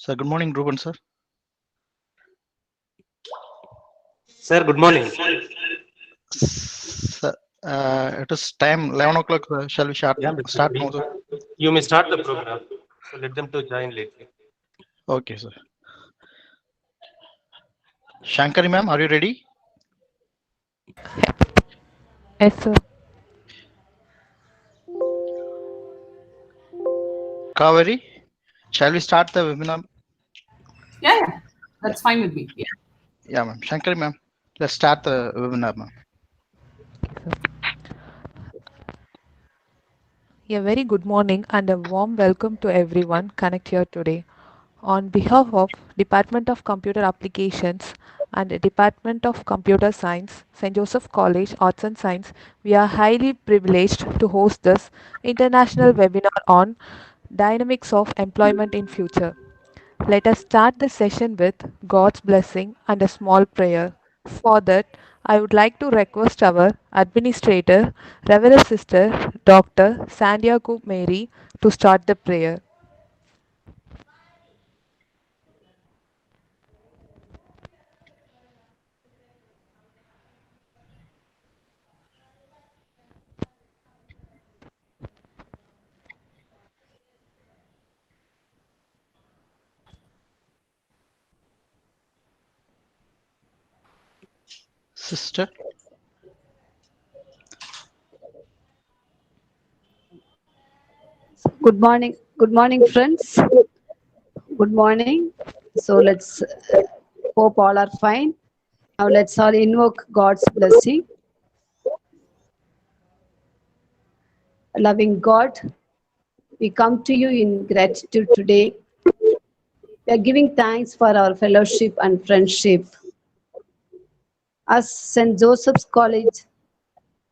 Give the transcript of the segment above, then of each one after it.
Sir, good morning, Ruben, sir. Sir, good morning. Sir, it is time 11 o'clock. Shall we start now, sir? You may start the program. So let them to join later. Okay, sir. Shankari ma'am, are you ready? Yes, sir. Kaveri, shall we start the webinar? Yeah, that's fine with me. Yeah. Yeah, ma'am. Shankari ma'am, let's start the webinar, ma'am. A very good morning and a warm welcome to everyone connect here today. On behalf of Department of Computer Applications and Department of Computer Science, St.Joseph College, Arts and Science, we are highly privileged to host this international webinar on dynamics of employment in future. Let us start the session with God's blessing and a small prayer. For that, I would like to request our administrator, Reverend Sister Dr. Santiago Mary, to start the prayer. Sister, Good morning, friends. Good morning. So let's hope all are fine. Now let's all invoke God's blessing. Loving God, we come to you in gratitude today. We are giving thanks for our fellowship and friendship. As St. Joseph's College,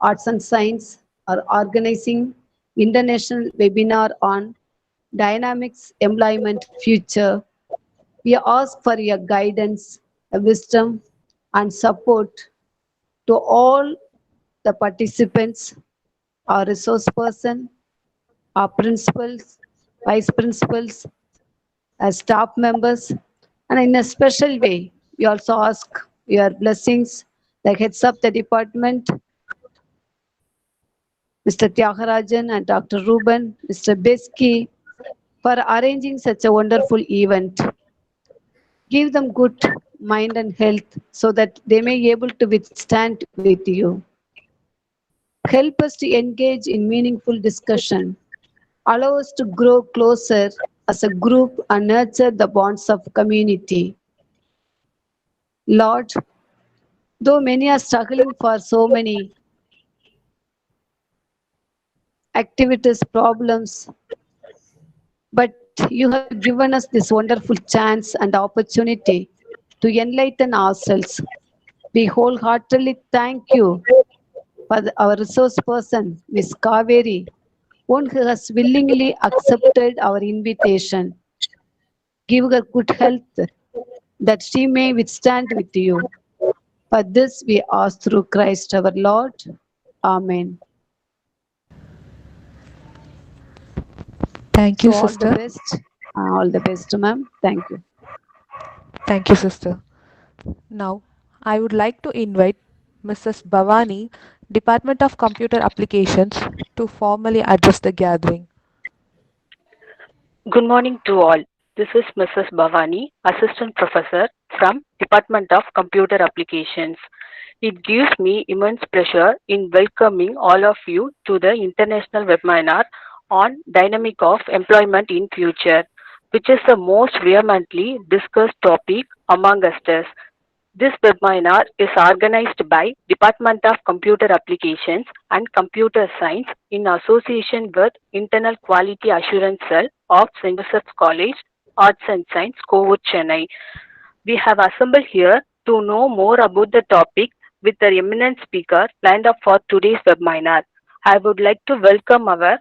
Arts and Science are organizing international webinar on dynamics employment future. We ask for your guidance, wisdom, and support to all the participants, our resource person, our principals, vice principals, as staff members, and in a special way, we also ask your blessings, the heads of the department, Mr. Tyagarajan and Dr. Ruben, Mr. Beski, for arranging such a wonderful event. Give them good mind and health so that they may be able to withstand with you. Help us to engage in meaningful discussion. Allow us to grow closer as a group and nurture the bonds of community. Lord, though many are struggling for so many activities, problems, but you have given us this wonderful chance and opportunity to enlighten ourselves. We wholeheartedly thank you for our resource person, Ms. Kaveri, one who has willingly accepted our invitation. Give her good health that she may withstand with you. For this we ask through Christ our Lord. Amen. Thank you, So sister. all the best, ma'am. Thank you. Thank you, sister. Now, I would like to invite Mrs. Bhavani, Department of Computer Applications, to formally address the gathering. Good morning to all. This is Mrs. Bhavani, Assistant Professor from Department of Computer Applications. It gives me immense pleasure in welcoming all of you to the international webinar on dynamic of employment in future, which is the most vehemently discussed topic among us. This webinar is organized by Department of Computer Applications and Computer Science in association with Internal Quality Assurance Cell of St. Joseph's College, Arts and Science, Kovur, Chennai. We have assembled here to know more about the topic with the eminent speaker lined up for today's webinar. I would like to welcome our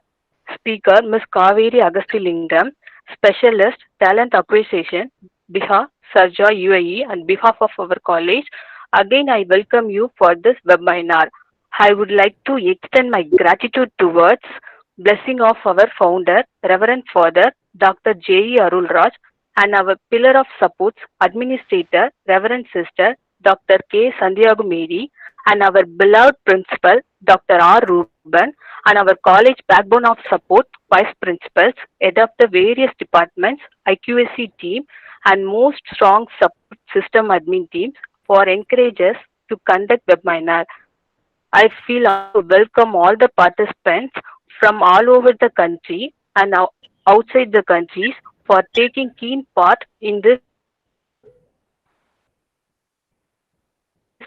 speaker, Ms. Kaveri Agasthilingam, Specialist Talent Acquisition, BIHA, Sharjah, UAE, on behalf of our college. Again, I welcome you for this webinar. I would like to extend my gratitude towards blessing of our founder, Reverend Father Dr. J.E. Arulraj, and our pillar of supports, Administrator, Reverend Sister, Dr. K. Santiago Mary, and our beloved Principal, Dr. R. Ruben, and our college backbone of support, Vice Principals, head of the various departments, IQSC team, and most strong support system admin teams for encourage us to conduct webinar. I feel honored to welcome all the participants from all over the country and outside the countries for taking keen part in this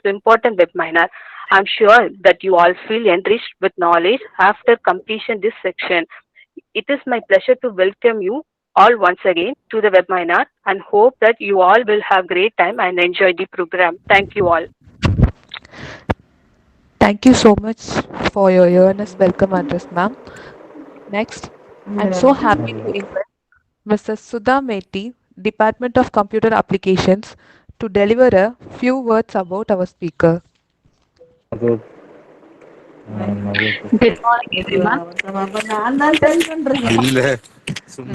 important webinar. I'm sure that you all feel enriched with knowledge after completion this section. It is my pleasure to welcome you all once again to the webinar and hope that you all will have great time and enjoy the program. Thank you all. Thank you so much for your earnest welcome address, ma'am. Next, I'm so happy to invite Mrs. Sudha Meti, Department of Computer Applications, to deliver a few words about our speaker. Good morning, everyone.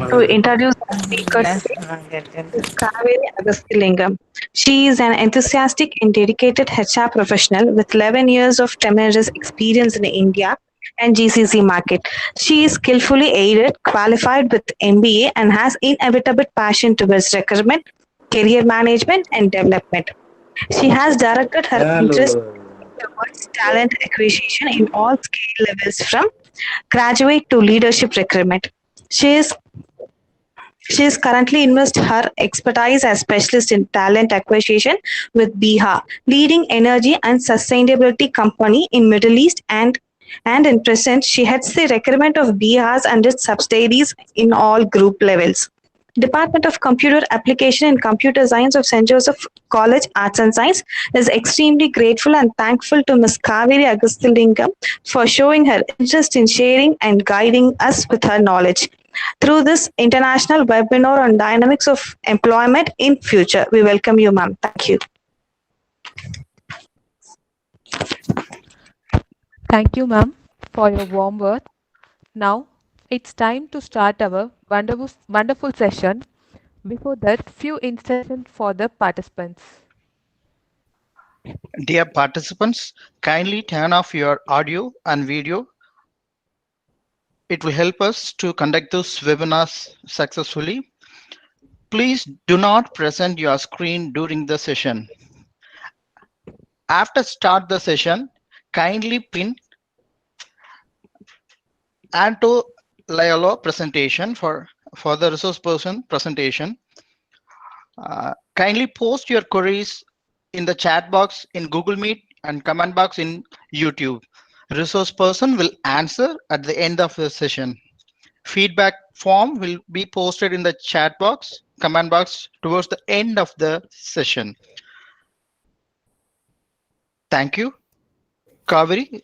To introduce our speaker today, is Kaveri Agasthilingam. She is an enthusiastic and dedicated HR professional with 11 years of tremendous experience in India and GCC market. She is skillfully aided, qualified with MBA, and has inevitable passion towards recruitment, career management, and development. She has directed her interest towards talent acquisition in all scale levels from graduate to leadership recruitment. She is she is currently invests her expertise as specialist in talent acquisition with BIHA, leading energy and sustainability company in Middle East and in present she heads the recruitment of BIHAs and its subsidiaries in all group levels. Department of Computer Application and Computer Science of St.Joseph College Arts and Science is extremely grateful and thankful to Ms. Kaveri Agasthilingam for showing her interest in sharing and guiding us with her knowledge. Through this international webinar on dynamics of employment in future, we welcome you, ma'am. Thank you. Thank you, ma'am, for your warm words. Now, it's time to start our wonderful session. Before that, few instructions for the participants. Dear participants, kindly turn off your audio and video. It will help us to conduct this webinar successfully. Please do not present your screen during the session. After start the session, kindly pin Anto Layolo presentation for the resource person presentation. Kindly post your queries in the chat box in Google Meet and comment box in YouTube. Resource person will answer at the end of the session. Feedback form will be posted in the chat box, comment box towards the end of the session. Thank you. Kaveri,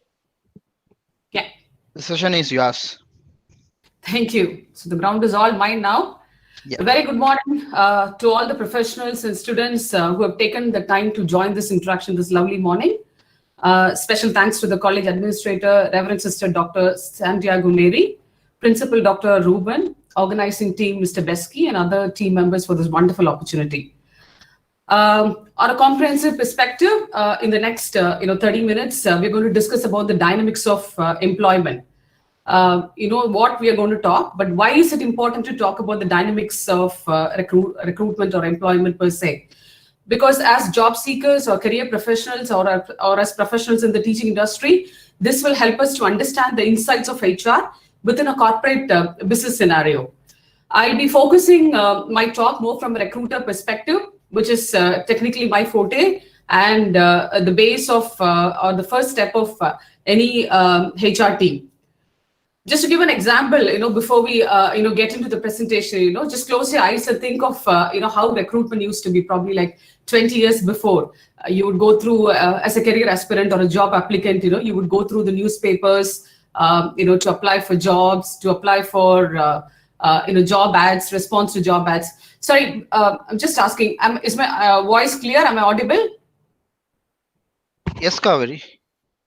Yeah. the session is yours. Thank you. So the ground is all mine now. Yeah. A very good morning to all the professionals and students who have taken the time to join this interaction this lovely morning. Special thanks to the college administrator, Reverend Sister Dr. Santiago Mary, Principal Dr. Ruben, organizing team Mr. Besky, and other team members for this wonderful opportunity. On a comprehensive perspective, in the next 30 minutes, we're going to discuss about the dynamics of employment. What we are going to talk, but why is it important to talk about the dynamics of recruitment or employment per se? Because as job seekers or career professionals or as professionals in the teaching industry, this will help us to understand the insights of HR within a corporate business scenario. I'll be focusing my talk more from a recruiter perspective, which is technically my forte and the base of or the first step of any HR team. Just to give an example, before we get into the presentation, just close your eyes and think of how recruitment used to be probably like 20 years before. You would go through as a career aspirant or a job applicant, you would go through the newspapers, to apply for jobs, to apply for job ads, response to job ads. Sorry, I'm just asking, is my voice clear? Am I audible? Yes, Kaveri.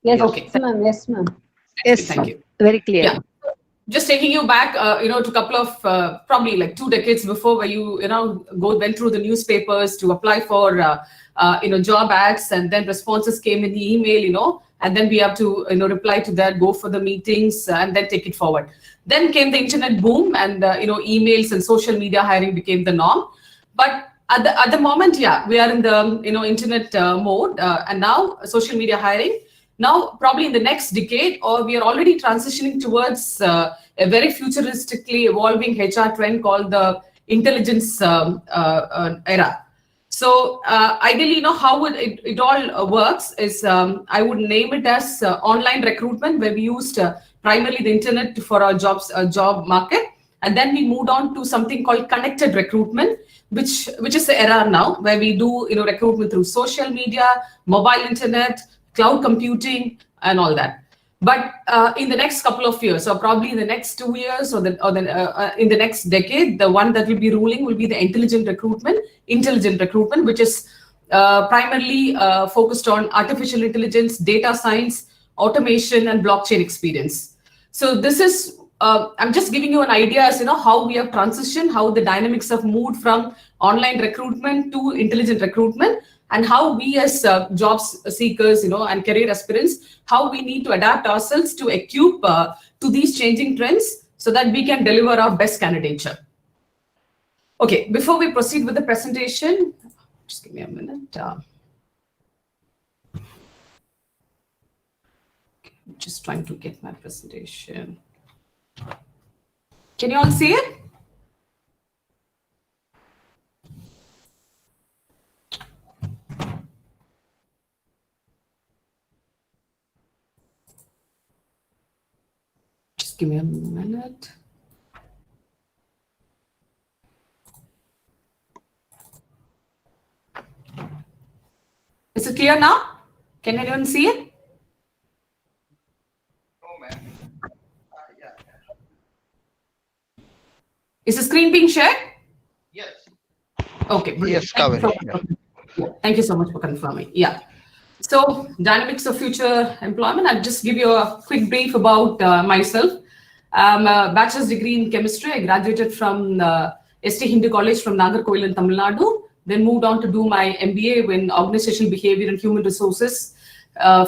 Yes, Okay. ma'am. Yes, ma'am. Yes, Thank you. very clear. Yeah. just taking you back, to a couple of probably like 2 decades before, where you went through the newspapers to apply for job ads, and then responses came in the email, and then we have to reply to that, go for the meetings, and then take it forward. Then came the internet boom, and emails and social media hiring became the norm. But at the moment, yeah, we are in the internet mode, and now social media hiring. Now, probably in the next decade, or we are already transitioning towards a very futuristically evolving HR trend called the intelligence era. So ideally, how it all works is, I would name it as online recruitment, where we used primarily the internet for our job market. And then we moved on to something called connected recruitment, which is the era now, where we do recruitment through social media, mobile internet, cloud computing, and all that. But in the next couple of years, or probably in the next 2 years, or in the next decade, the one that will be ruling will be the intelligent recruitment, which is primarily focused on artificial intelligence, data science, automation, and blockchain experience. So this is, I'm just giving you an idea as how we have transitioned, how the dynamics have moved from online recruitment to intelligent recruitment, and how we as job seekers, and career aspirants, how we need to adapt ourselves to equip to these changing trends so that we can deliver our best candidature. Okay, before we proceed with the presentation, just give me a minute. I'm just trying to get my presentation. Can you all see it? Just give me a minute. Is it clear now? Can anyone see it? Is the screen being shared? Yes. Okay. Brilliant. Yes, Kaveri. Thank you so much for confirming. Yeah. So, dynamics of future employment. I'll just give you a quick brief about myself. I'm a bachelor's degree in chemistry. I graduated from ST Hindu College from Nagarkoil in Tamil Nadu. Then moved on to do my MBA in organizational behavior and human resources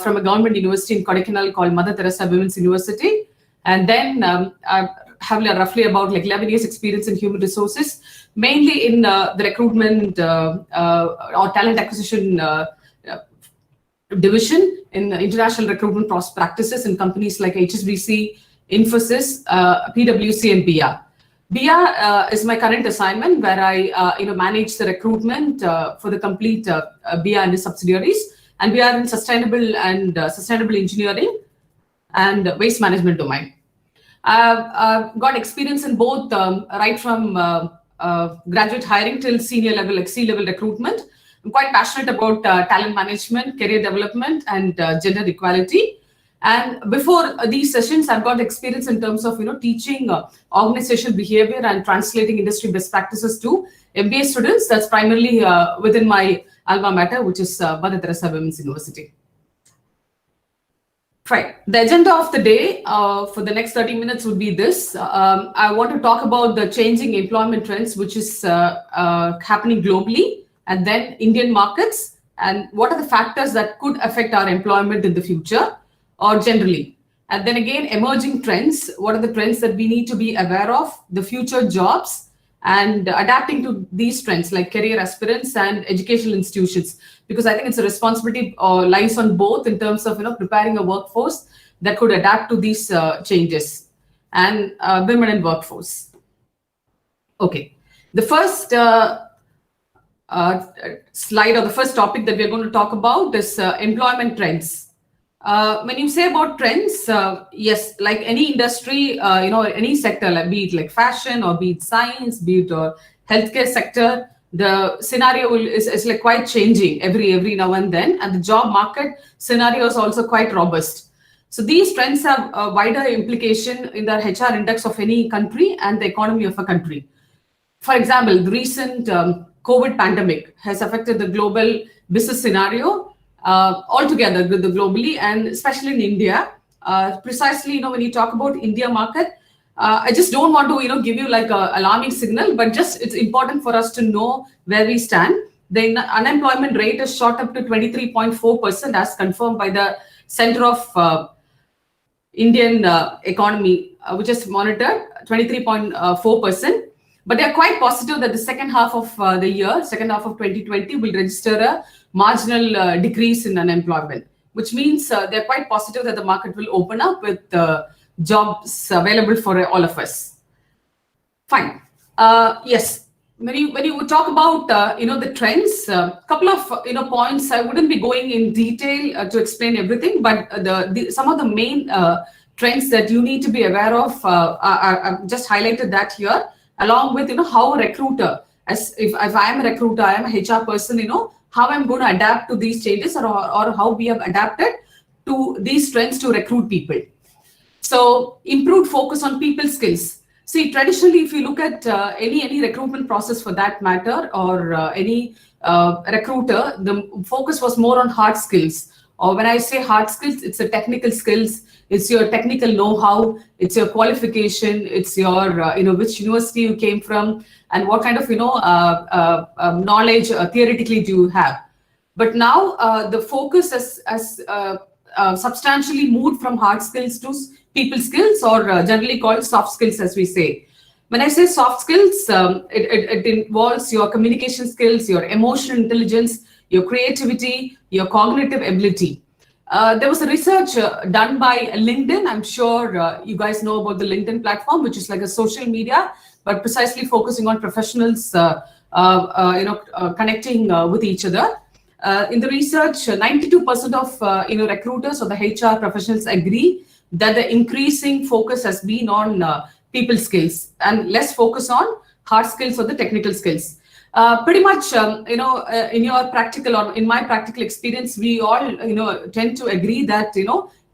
from a government university in Kodaikanal called Mother Teresa Women's University. And then I have roughly about 11 years experience in human resources, mainly in the recruitment or talent acquisition division in international recruitment practices in companies like HSBC, Infosys, PwC, and BIA. BIA is my current assignment, where I manage the recruitment for the complete BIA and its subsidiaries, and we are in sustainable engineering and waste management domain. I've got experience in both, right from graduate hiring till senior level, like C-level recruitment. I'm quite passionate about talent management, career development, and gender equality. And before these sessions, I've got experience in terms of teaching organizational behavior and translating industry best practices to MBA students. That's primarily within my alma mater, which is Mother Teresa Women's University. Right. The agenda of the day for the next 30 minutes would be this. I want to talk about the changing employment trends, which is happening globally, and then Indian markets, and what are the factors that could affect our employment in the future or generally. And then again, emerging trends. What are the trends that we need to be aware of, the future jobs, and adapting to these trends like career aspirants and educational institutions, because I think it's a responsibility lies on both in terms of preparing a workforce that could adapt to these changes, and women in workforce. Okay, the first slide, or the first topic that we're going to talk about is employment trends. When you say about trends, yes, like any industry, any sector, like be it like fashion, or be it science, be it healthcare sector, the scenario is like quite changing every now and then, and the job market scenario is also quite robust. So these trends have a wider implication in the HR index of any country and the economy of a country. For example, the recent COVID pandemic has affected the global business scenario altogether globally, and especially in India. Precisely, when you talk about India market, I just don't want to, give you like a alarming signal, but just it's important for us to know where we stand. The unemployment rate has shot up to 23.4% as confirmed by the Center of Indian Economy, which is monitored 23.4%. But they are quite positive that the second half of the year, second half of 2020, will register a marginal decrease in unemployment, which means they're quite positive that the market will open up with jobs available for all of us. Fine. Yes. When you talk about the trends, couple of points. I wouldn't be going in detail to explain everything, but some of the main trends that you need to be aware of, I've just highlighted that here, along with how a recruiter, as if I am a recruiter, I am a HR person, how I'm going to adapt to these changes, or how we have adapted to these trends to recruit people. So improved focus on people skills. See, traditionally, if you look at any recruitment process for that matter, or any recruiter, the focus was more on hard skills. Or when I say hard skills, it's the technical skills, it's your technical know-how, it's your qualification, it's your which university you came from, and what kind of knowledge theoretically do you have. But now the focus has substantially moved from hard skills to people skills, or generally called soft skills, as we say. When I say soft skills, it involves your communication skills, your emotional intelligence, your creativity, your cognitive ability. There was a research done by LinkedIn. I'm sure you guys know about the LinkedIn platform, which is like a social media, but precisely focusing on professionals, connecting with each other. In the research, 92% of recruiters or the HR professionals agree that the increasing focus has been on people skills and less focus on hard skills or the technical skills. Pretty much, in your practical or in my practical experience, we all tend to agree that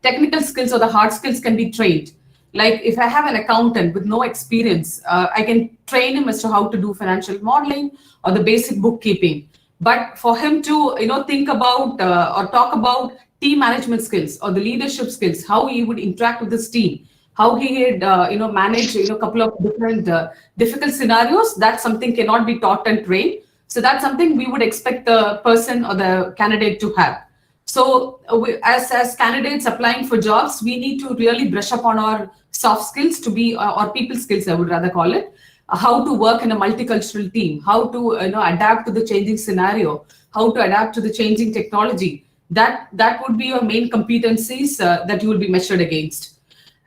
technical skills or the hard skills can be trained. Like if I have an accountant with no experience, I can train him as to how to do financial modeling or the basic bookkeeping. But for him to think about or talk about team management skills or the leadership skills, how he would interact with his team, how he would manage a couple of different difficult scenarios, that's something cannot be taught and trained. So that's something we would expect the person or the candidate to have. So as candidates applying for jobs, we need to really brush up on our soft skills to be, or people skills, I would rather call it. How to work in a multicultural team, how to adapt to the changing scenario, how to adapt to the changing technology. That would be your main competencies that you will be measured against.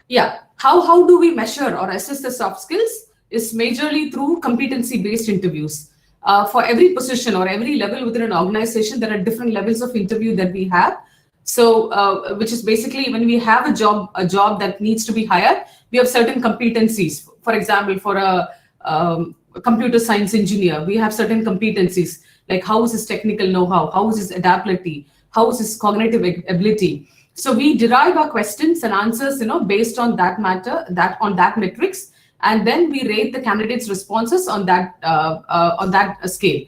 Yeah, how do we measure or assess the soft skills? Is majorly through competency-based interviews. For every position or every level within an organization, there are different levels of interview that we have. So, which is basically when we have a job that needs to be hired, we have certain competencies. For example, for a computer science engineer, we have certain competencies, like how is his technical know-how, how is his adaptability, how is his cognitive ability. So we derive our questions and answers, based on that matter, on that metrics, and then we rate the candidates' responses on that scale.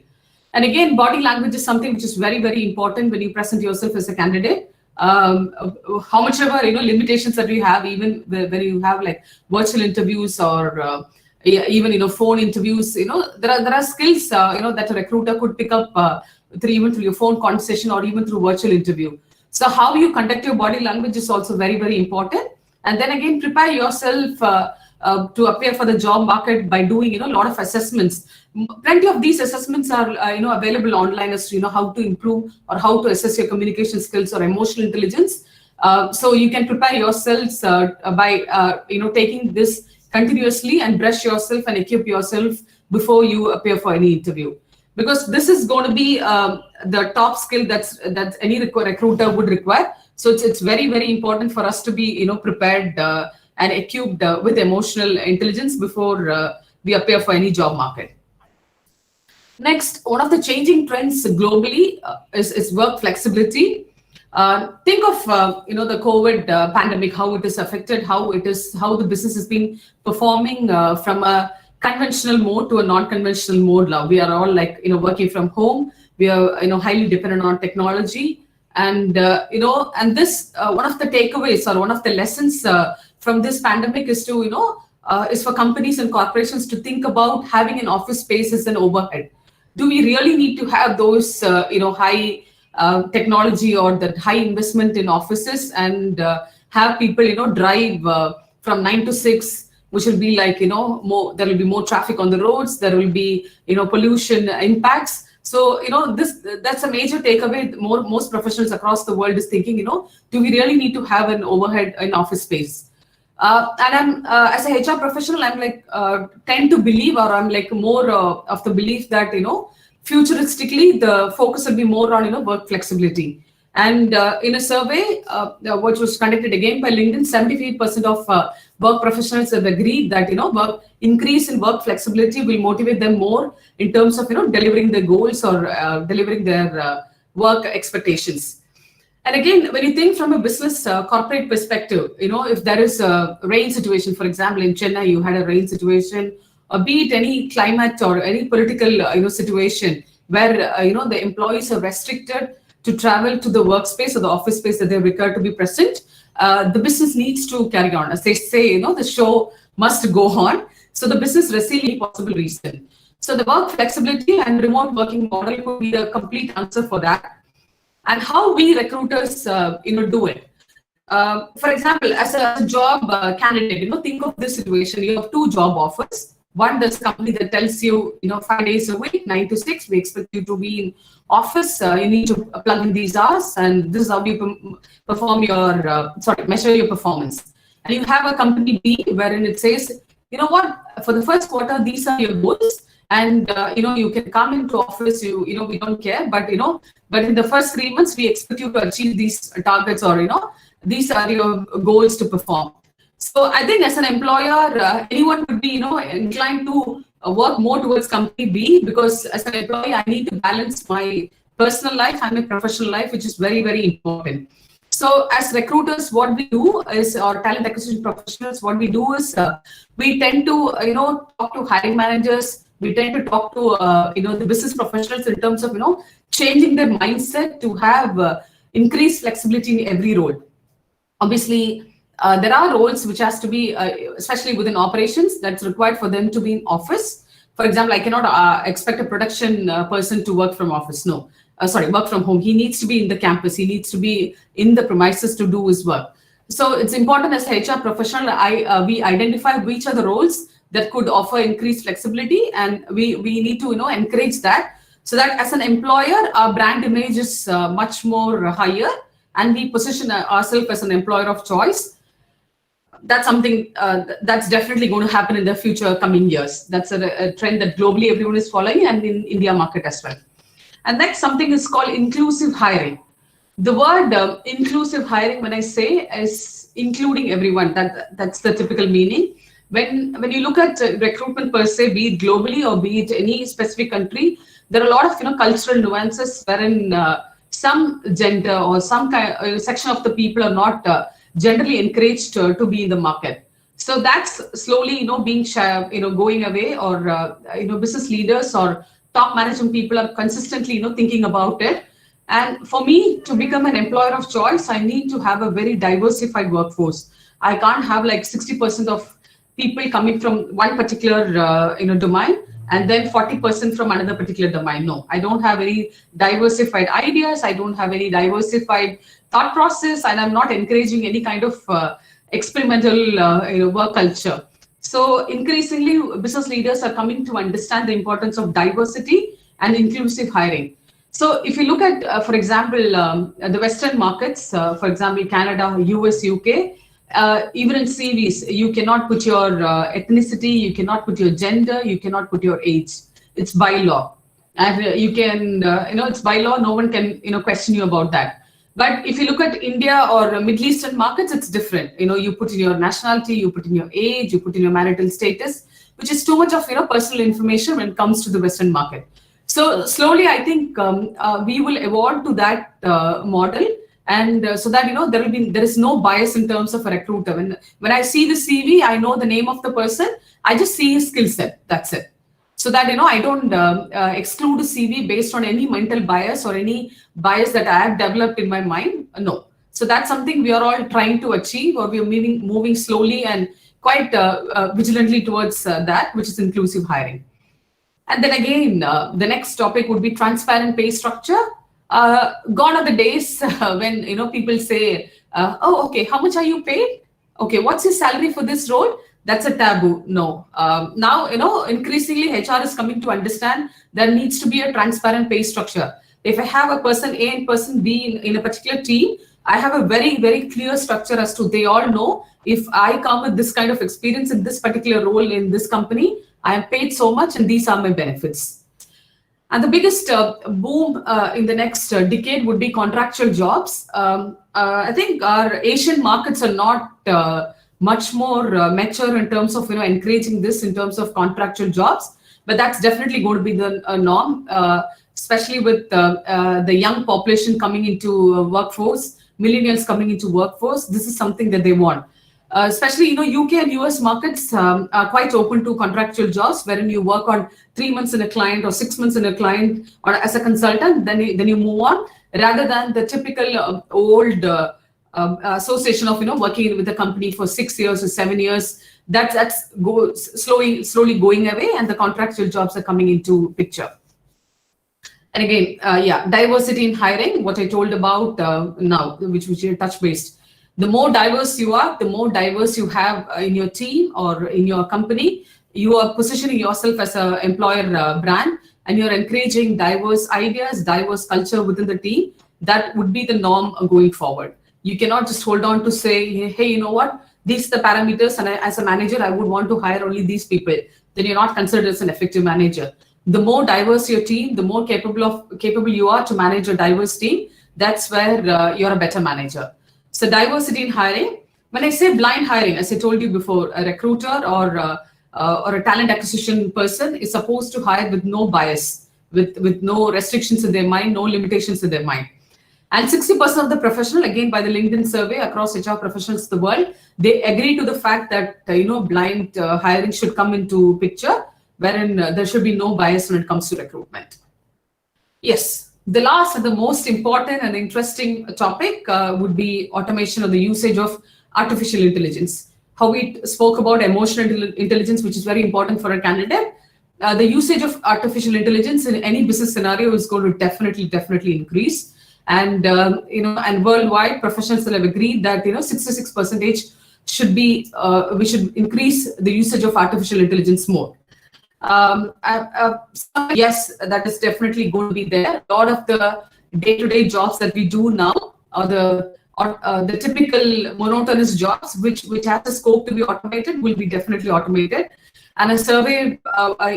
And again, body language is something which is very, very important when you present yourself as a candidate. How much ever limitations that we have, even when you have like virtual interviews or even phone interviews, there are skills that a recruiter could pick up through your phone conversation or even through virtual interview. So how you conduct your body language is also very, very important. And then again, prepare yourself to appear for the job market by doing a lot of assessments. Plenty of these assessments are available online as to how to improve or how to assess your communication skills or emotional intelligence. So you can prepare yourselves by taking this continuously and brush yourself and equip yourself before you appear for any interview, because this is going to be the top skill that's any recruiter would require. So it's very, very important for us to be prepared and equipped with emotional intelligence before we appear for any job market. Next, one of the changing trends globally is work flexibility. Think of the COVID pandemic, how it is affected, how the business has been performing from a conventional mode to a non-conventional mode. Now we are all like working from home. We are highly dependent on technology, and and this one of the takeaways or one of the lessons from this pandemic is to is for companies and corporations to think about having an office space as an overhead. Do we really need to have those, high technology or that high investment in offices and have people, drive from 9 to 6, which will be like, more, there will be more traffic on the roads, there will be, pollution impacts. So, that's a major takeaway. Most professionals across the world is thinking, do we really need to have an overhead in office space? And I'm, as a HR professional, I'm like, tend to believe, or I'm like more of the belief that, futuristically, the focus will be more on, work flexibility. And in a survey, which was conducted again by LinkedIn, 75% of work professionals have agreed that, increase in work flexibility will motivate them more in terms of, delivering their goals or delivering their work expectations. And again, when you think from a business corporate perspective, if there is a rain situation, for example, in Chennai, you had a rain situation, or be it any climate or any political, situation where, the employees are restricted to travel to the workspace or the office space that they're required to be present, the business needs to carry on. As they say, the show must go on. So the business resilient possible reason. So the work flexibility and remote working model could be a complete answer for that. And how we recruiters, do it. For example, as a job candidate, think of this situation. You have two job offers. One, there's a company that tells you, 5 days a week, 9 to 6, we expect you to be in office. You need to plug in these hours, and this is how you perform your, measure your performance. And you have a company B, wherein it says, for the first quarter, these are your goals. And, you can come into office, we don't care, but in the first 3 months, we expect you to achieve these targets, or, these are your goals to perform. So I think as an employer, anyone would be, inclined to work more towards company B, because as an employee, I need to balance my personal life and my professional life, which is very, very important. So as recruiters, what we do is, or talent acquisition professionals, what we do is, we tend to, talk to hiring managers. We tend to talk to, the business professionals in terms of, changing their mindset to have increased flexibility in every role. Obviously, there are roles which has to be, especially within operations, that's required for them to be in office. For example, I cannot expect a production person to work from office. No, work from home. He needs to be in the campus. He needs to be in the premises to do his work. So it's important as a HR professional, we identify which are the roles that could offer increased flexibility, and we need to encourage that, so that as an employer, our brand image is much more higher, and we position ourselves as an employer of choice. That's something that's definitely going to happen in the future coming years. That's a trend that globally everyone is following, and in India market as well. And next, something is called inclusive hiring. The word inclusive hiring, when I say, is including everyone. That's the typical meaning. When you look at recruitment per se, be it globally or be it any specific country, there are a lot of cultural nuances wherein some gender or some kind section of the people are not generally encouraged to be in the market. So that's slowly being going away, or business leaders or top management people are consistently thinking about it. And for me to become an employer of choice, I need to have a very diversified workforce. I can't have like 60% of people coming from one particular domain and then 40% from another particular domain. No, I don't have any diversified ideas. I don't have any diversified thought process, and I'm not encouraging any kind of experimental work culture. So increasingly, business leaders are coming to understand the importance of diversity and inclusive hiring. So if you look at, for example, the Western markets, for example, Canada, US, UK, even in CVs, you cannot put your ethnicity, you cannot put your gender, you cannot put your age. It's by law. And you can, it's by law, no one can, question you about that. But if you look at India or Middle Eastern markets, it's different. You put in your nationality, you put in your age, you put in your marital status, which is too much of, personal information when it comes to the Western market. So slowly, I think we will evolve to that model. And so that, there is no bias in terms of a recruiter. When I see the CV, I know the name of the person. I just see his skill set. That's it. So that, I don't exclude a CV based on any mental bias or any bias that I have developed in my mind. No. So that's something we are all trying to achieve, or we are moving slowly and quite vigilantly towards that, which is inclusive hiring. And then again, the next topic would be transparent pay structure. Gone are the days when people say, "Oh, okay, how much are you paid? Okay, what's your salary for this role?" That's a taboo. No. Now increasingly HR is coming to understand there needs to be a transparent pay structure. If I have a person A and person B in a particular team, I have a very, very clear structure as to they all know if I come with this kind of experience in this particular role in this company, I am paid so much and these are my benefits. And the biggest boom in the next decade would be contractual jobs. I think our Asian markets are not much more mature in terms of encouraging this in terms of contractual jobs, but that's definitely going to be the norm, especially with the young population coming into workforce, millennials coming into workforce. This is something that they want. Especially, UK and US markets are quite open to contractual jobs, wherein you work on 3 months in a client or 6 months in a client or as a consultant, then you move on, rather than the typical old association of working with a company for 6 years or 7 years. That's slowly going away, and the contractual jobs are coming into picture. And again, diversity in hiring, what I told about now, which you touch based. The more diverse you are, the more diverse you have in your team or in your company, you are positioning yourself as an employer brand, and you're encouraging diverse ideas, diverse culture within the team. That would be the norm going forward. You cannot just hold on to say, hey, you know what, these are the parameters, and as a manager, I would want to hire only these people. Then you're not considered as an effective manager. The more diverse your team, the more capable you are to manage a diverse team. That's where you're a better manager. So diversity in hiring. When I say blind hiring, as I told you before, a recruiter or a talent acquisition person is supposed to hire with no bias, with no restrictions in their mind, no limitations in their mind. And 60% of the professional, again by the LinkedIn survey across HR professionals in the world, they agree to the fact that blind hiring should come into picture, wherein there should be no bias when it comes to recruitment. Yes. The last and the most important and interesting topic would be automation or the usage of artificial intelligence. How we spoke about emotional intelligence, which is very important for a candidate. The usage of artificial intelligence in any business scenario is going to definitely increase. And and worldwide, professionals have agreed that 66% should be we should increase the usage of artificial intelligence more. Yes, that is definitely going to be there. A lot of the day-to-day jobs that we do now are the typical monotonous jobs, which has a scope to be automated, will be definitely automated. And a survey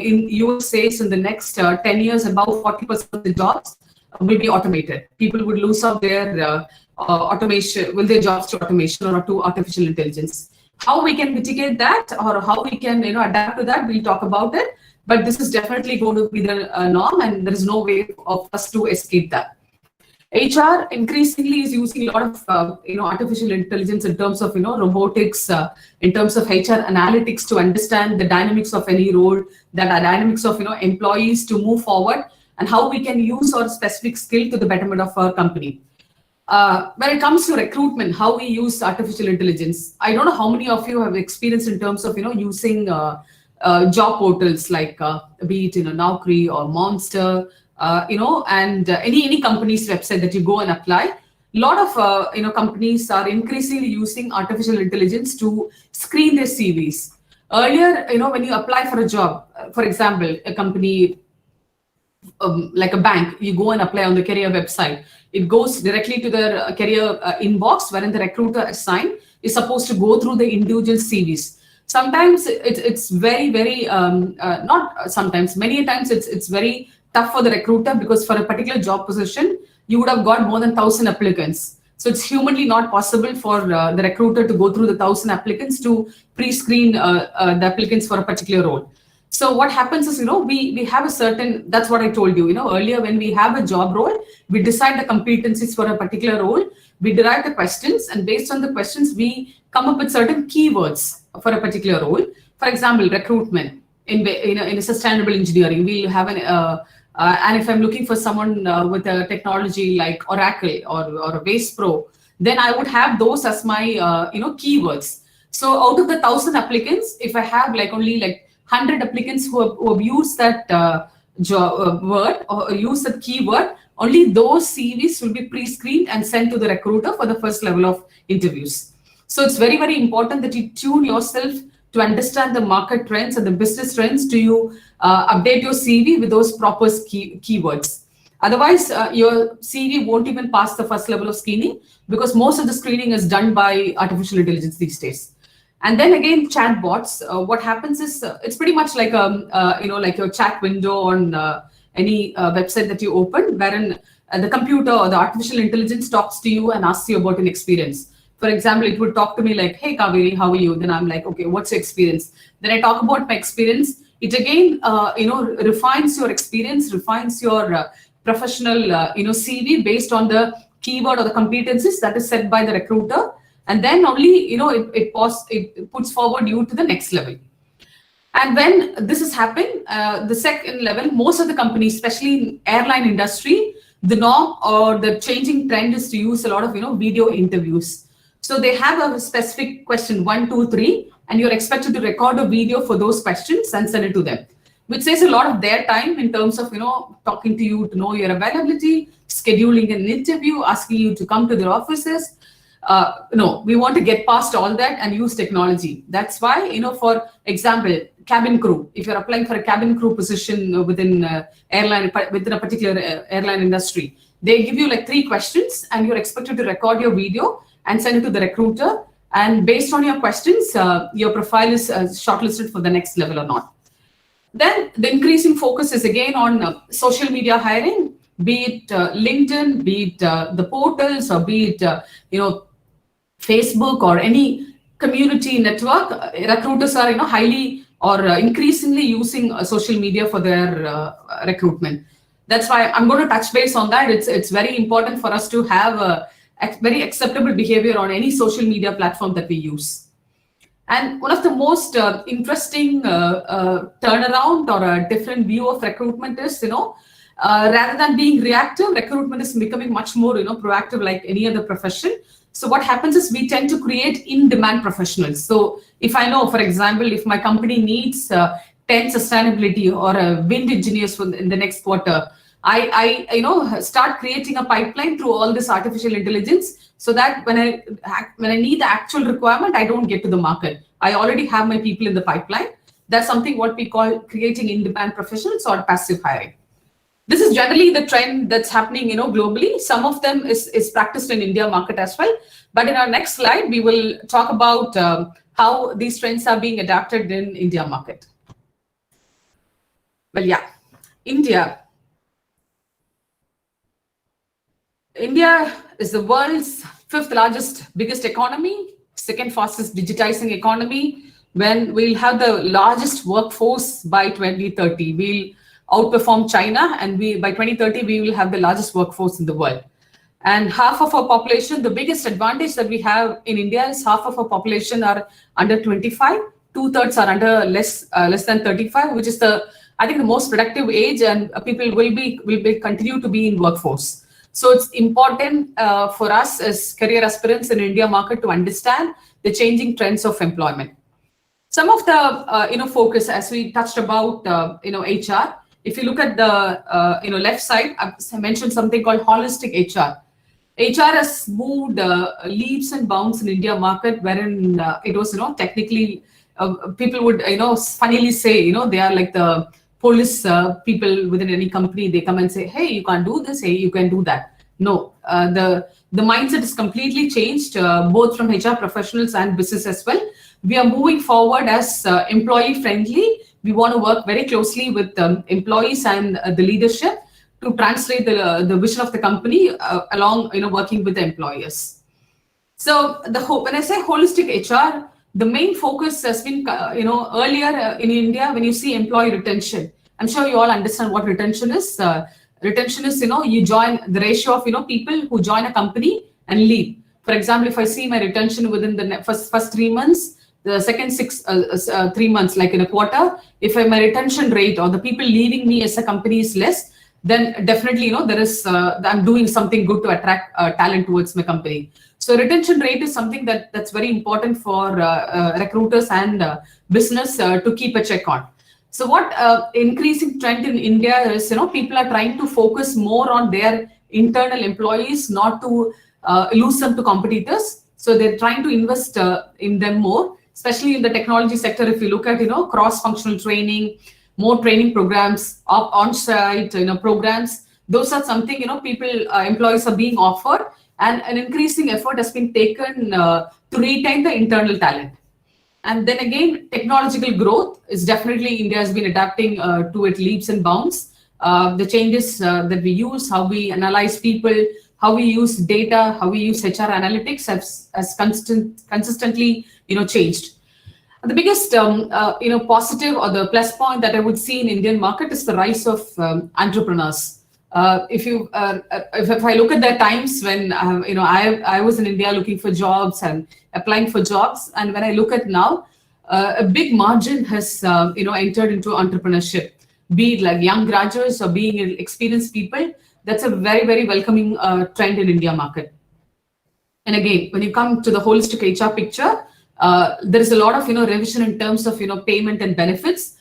in US says in the next 10 years, about 40% of the jobs will be automated. People would lose out their automation, their jobs to automation or to artificial intelligence. How we can mitigate that, or how we can adapt to that, we'll talk about it. But this is definitely going to be the norm, and there is no way of us to escape that. HR increasingly is using a lot of artificial intelligence in terms of robotics, in terms of HR analytics to understand the dynamics of any role, the dynamics of employees to move forward, and how we can use our specific skill to the betterment of our company. When it comes to recruitment, how we use artificial intelligence, I don't know how many of you have experience in terms of using job portals like be it Naukri or Monster, and any company's website that you go and apply. A lot of companies are increasingly using artificial intelligence to screen their CVs. Earlier, when you apply for a job, for example, a company like a bank, you go and apply on the career website. It goes directly to the career inbox, wherein the recruiter assigned is supposed to go through the individual CVs. Sometimes it's very, not sometimes, many times it's very tough for the recruiter, because for a particular job position, you would have got more than 1,000 applicants. So it's humanly not possible for the recruiter to go through the 1,000 applicants to pre-screen the applicants for a particular role. So what happens is, we have a certain, that's what I told you, earlier, when we have a job role, we decide the competencies for a particular role, we derive the questions, and based on the questions, we come up with certain keywords for a particular role. For example, recruitment, in a sustainable engineering, we'll have and if I'm looking for someone with a technology like Oracle or a Waste Pro, then I would have those as my, keywords. So out of the 1,000 applicants, if I have like only like 100 applicants who have used that word or use that keyword, only those CVs will be pre-screened and sent to the recruiter for the first level of interviews. So it's very, very important that you tune yourself to understand the market trends and the business trends. Do you update your CV with those proper keywords? Otherwise, your CV won't even pass the first level of screening, because most of the screening is done by artificial intelligence these days. And then again, chatbots. What happens is it's pretty much like like your chat window on any website that you open, wherein the computer or the artificial intelligence talks to you and asks you about an experience. For example, it would talk to me like, "Hey Kaveri, how are you?" Then I'm like, "Okay, what's your experience?" Then I talk about my experience. It again, refines your experience, refines your professional, CV based on the keyword or the competencies that is set by the recruiter, and then only, it puts forward you to the next level. And when this has happened, the second level, most of the companies, especially in airline industry, the norm or the changing trend is to use a lot of, video interviews. So they have a specific question, 1, 2, 3, and you're expected to record a video for those questions and send it to them, which saves a lot of their time in terms of, talking to you to know your availability, scheduling an interview, asking you to come to their offices. No, we want to get past all that and use technology. That's why, for example, cabin crew, if you're applying for a cabin crew position within a particular airline industry, they give you like 3 questions and you're expected to record your video and send it to the recruiter. And based on your questions, your profile is shortlisted for the next level or not. Then the increasing focus is again on social media hiring, be it LinkedIn, be it the portals, or be it, Facebook or any community network. Recruiters are, highly or increasingly using social media for their recruitment. That's why I'm going to touch base on that. It's very important for us to have a very acceptable behavior on any social media platform that we use. And one of the most interesting turnaround or a different view of recruitment is, rather than being reactive, recruitment is becoming much more, proactive like any other profession. So what happens is we tend to create in-demand professionals. So if I know, for example, if my company needs 10 sustainability or wind engineers in the next quarter, I start creating a pipeline through all this artificial intelligence, so that when I need the actual requirement, I don't get to the market. I already have my people in the pipeline. That's something what we call creating in-demand professionals or passive hiring. This is generally the trend that's happening, globally. Some of them is practiced in India market as well. But in our next slide, we will talk about how these trends are being adapted in India market. Well, yeah, India is the world's 5th largest, biggest economy, 2nd fastest digitizing economy. When we'll have the largest workforce by 2030, we'll outperform China, and by 2030 we will have the largest workforce in the world. And half of our population, the biggest advantage that we have in India is half of our population are under 25, 2/3 are under less than 35, which is I think the most productive age, and people will continue to be in workforce. So it's important for us as career aspirants in India market to understand the changing trends of employment. Some of the focus, as we touched about HR. If you look at the left side, I mentioned something called holistic HR. HR has moved leaps and bounds in India market, wherein it was technically people would funnily say they are like the police people within any company. They come and say, hey, you can't do this, hey, you can do that. No, the mindset is completely changed, both from HR professionals and business as well. We are moving forward as employee friendly. We want to work very closely with employees and the leadership to translate the vision of the company along working with the employers. So when I say holistic HR, the main focus has been earlier in India. When you see employee retention, I'm sure you all understand what retention is. Retention is you join the ratio of people who join a company and leave. For example, if I see my retention within the first 3 months, the second 3 months, like in a quarter, if my retention rate or the people leaving me as a company is less, then definitely, there is, I'm doing something good to attract talent towards my company. So retention rate is something that's very important for recruiters and business to keep a check on. So what increasing trend in India is, people are trying to focus more on their internal employees, not to lose them to competitors. So they're trying to invest in them more, especially in the technology sector. If you look at, cross-functional training, more training programs, on-site, programs, those are something, people, employees are being offered, and an increasing effort has been taken to retain the internal talent. And then again, technological growth is definitely, India has been adapting to it leaps and bounds. The changes that we use, how we analyze people, how we use data, how we use HR analytics has consistently, changed. The biggest, positive or the plus point that I would see in Indian market is the rise of entrepreneurs. If I look at the times when I was in India looking for jobs and applying for jobs, and when I look at now, a big margin has entered into entrepreneurship, be it like young graduates or being experienced people. That's a very, very welcoming trend in India market. And again, when you come to the holistic HR picture, there is a lot of revision in terms of payment and benefits.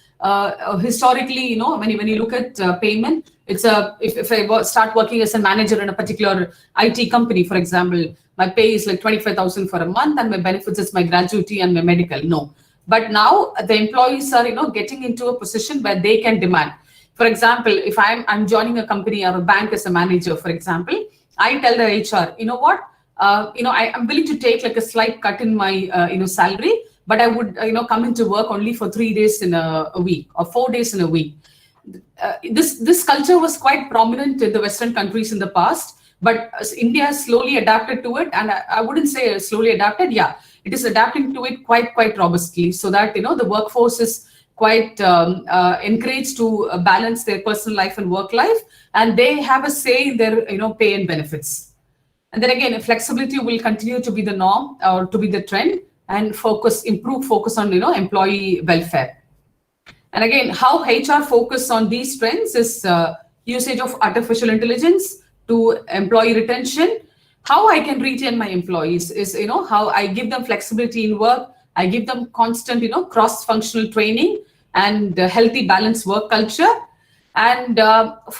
Historically, when you look at payment, it's if I start working as a manager in a particular IT company, for example, my pay is like 25,000 for a month, and my benefits is my gratuity and my medical. No, but now the employees are getting into a position where they can demand. For example, if I'm joining a company or a bank as a manager, for example, I tell the HR, what, I'm willing to take like a slight cut in my salary, but I would come into work only for 3 days in a week or 4 days in a week. This culture was quite prominent in the Western countries in the past, but India has slowly adapted to it, and I wouldn't say slowly adapted. Yeah, it is adapting to it quite robustly, so that the workforce is quite encouraged to balance their personal life and work life, and they have a say in their pay and benefits. And then again, flexibility will continue to be the norm or to be the trend, and improve focus on employee welfare. And again, how HR focus on these trends is usage of artificial intelligence to employee retention. How I can retain my employees is how I give them flexibility in work. I give them constant cross-functional training and healthy balanced work culture, and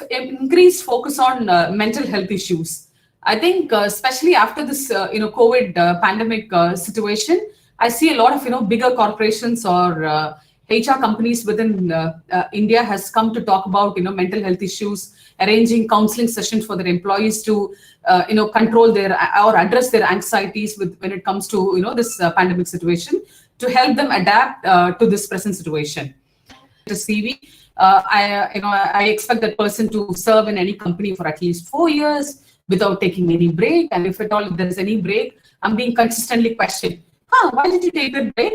increased focus on mental health issues. I think especially after this COVID pandemic situation, I see a lot of bigger corporations or HR companies within India has come to talk about mental health issues, arranging counseling sessions for their employees to control their or address their anxieties when it comes to this pandemic situation, to help them adapt to this present situation. The CV, I expect that person to serve in any company for at least 4 years without taking any break, and if at all there is any break, I'm being consistently questioned. Why did you take that break?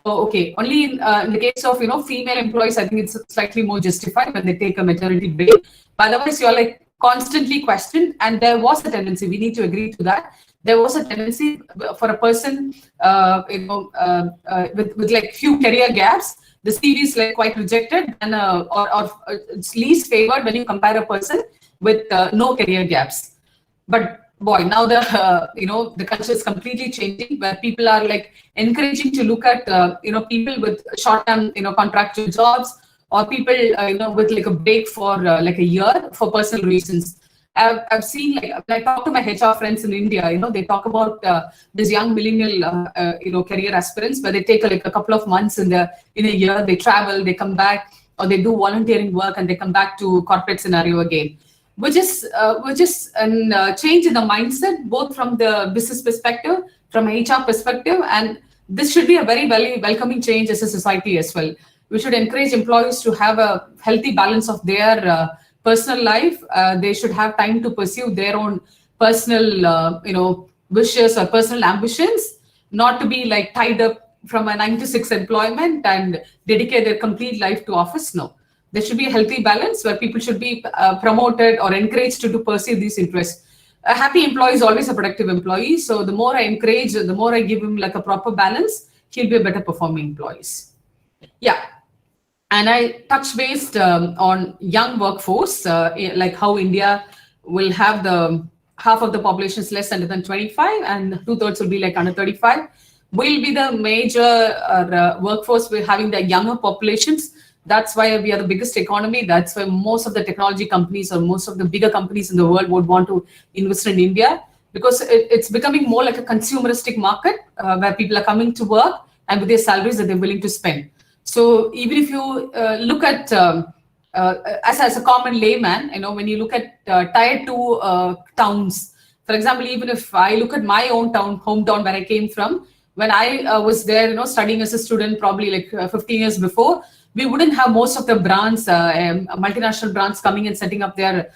Oh, okay. Only in the case of female employees, I think it's slightly more justified when they take a maternity break. But otherwise, you're like constantly questioned, and there was a tendency. We need to agree to that. There was a tendency for a person, with like few career gaps. The CV is like quite rejected, and or it's least favored when you compare a person with no career gaps. But boy, now the culture is completely changing, where people are like encouraging to look at people with short-term contractual jobs, or people with like a break for like a year for personal reasons. I've seen, like, when I talk to my HR friends in India, they talk about this young millennial career aspirants, where they take like a couple of months in a year, they travel, they come back, or they do volunteering work, and they come back to corporate scenario again. Which is a change in the mindset, both from the business perspective, from HR perspective, and this should be a very, very welcoming change as a society as well. We should encourage employees to have a healthy balance of their personal life. They should have time to pursue their own personal, wishes or personal ambitions, not to be like tied up from a 9 to 6 employment and dedicate their complete life to office. No. There should be a healthy balance where people should be promoted or encouraged to pursue these interests. A happy employee is always a productive employee. So the more I encourage, the more I give him like a proper balance, he'll be a better performing employee. Yeah. And I touch based on young workforce, like how India will have the half of the population is less than 25, and 2/3 will be like under 35. Will be the major workforce. We're having the younger populations. That's why we are the biggest economy. That's why most of the technology companies or most of the bigger companies in the world would want to invest in India, because it's becoming more like a consumeristic market where people are coming to work and with their salaries that they're willing to spend. So even if you look at as a common layman, when you look at tier 2 towns, for example, even if I look at my own hometown where I came from, when I was there, studying as a student, probably like 15 years before, we wouldn't have most of the brands, multinational brands coming and setting up their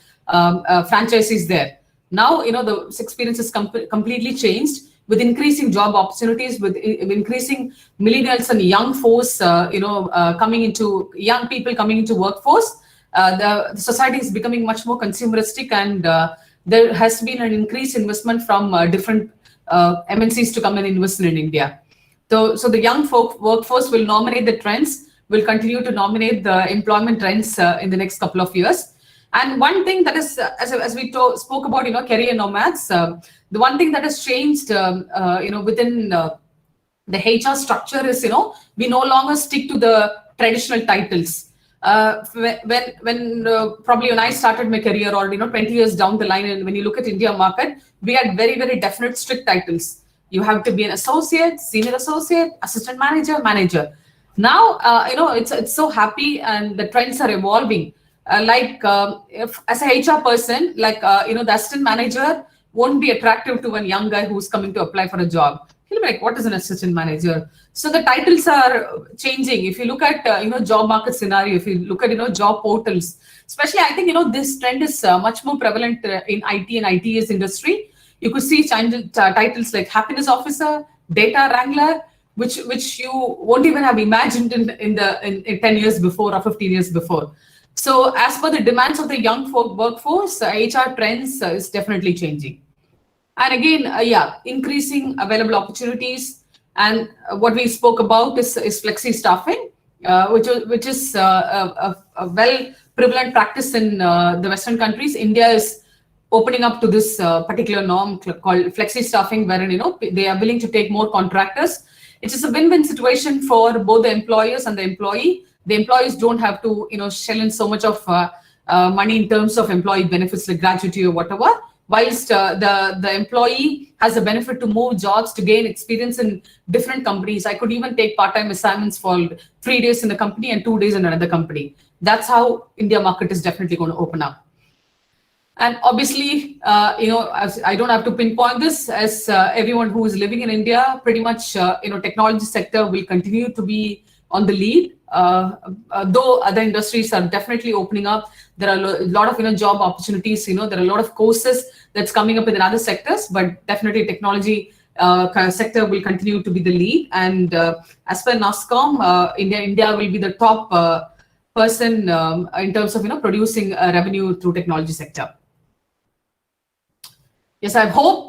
franchises there. Now, the experience is completely changed with increasing job opportunities, with increasing millennials and young force, young people coming into workforce. The society is becoming much more consumeristic, and there has been an increased investment from different MNCs to come and invest in India. So the young workforce will nominate the trends, will continue to nominate the employment trends in the next couple of years. And one thing that is, as we spoke about, career nomads, the one thing that has changed, within the HR structure is, we no longer stick to the traditional titles. Probably when I started my career, or 20 years down the line, and when you look at India market, we had very, very definite strict titles. You have to be an associate, senior associate, assistant manager, manager. Now, it's so happy, and the trends are evolving. If as a HR person, the assistant manager won't be attractive to a young guy who's coming to apply for a job. He'll be like, what is an assistant manager? So the titles are changing. If you look at job market scenario, if you look at job portals, especially, I think this trend is much more prevalent in IT and ITS industry. You could see titles like happiness officer, data wrangler, which you won't even have imagined in 10 years before or 15 years before. So as per the demands of the young workforce, HR trends is definitely changing. And again, increasing available opportunities. And what we spoke about is flexi staffing, which is a well prevalent practice in the Western countries. India is opening up to this particular norm called flexi staffing, wherein they are willing to take more contractors. It is a win-win situation for both the employers and the employee. The employees don't have to shell in so much of money in terms of employee benefits like gratuity or whatever, whilst the employee has a benefit to move jobs, to gain experience in different companies. I could even take part-time assignments for 3 days in the company and 2 days in another company. That's how India market is definitely going to open up. And obviously, as I don't have to pinpoint this, as everyone who is living in India, pretty much, technology sector will continue to be on the lead. Though other industries are definitely opening up, there are a lot of job opportunities. There are a lot of courses that's coming up in other sectors, but definitely technology sector will continue to be the lead. And as per NASSCOM, India will be the top person in terms of producing revenue through technology sector. Yes, I hope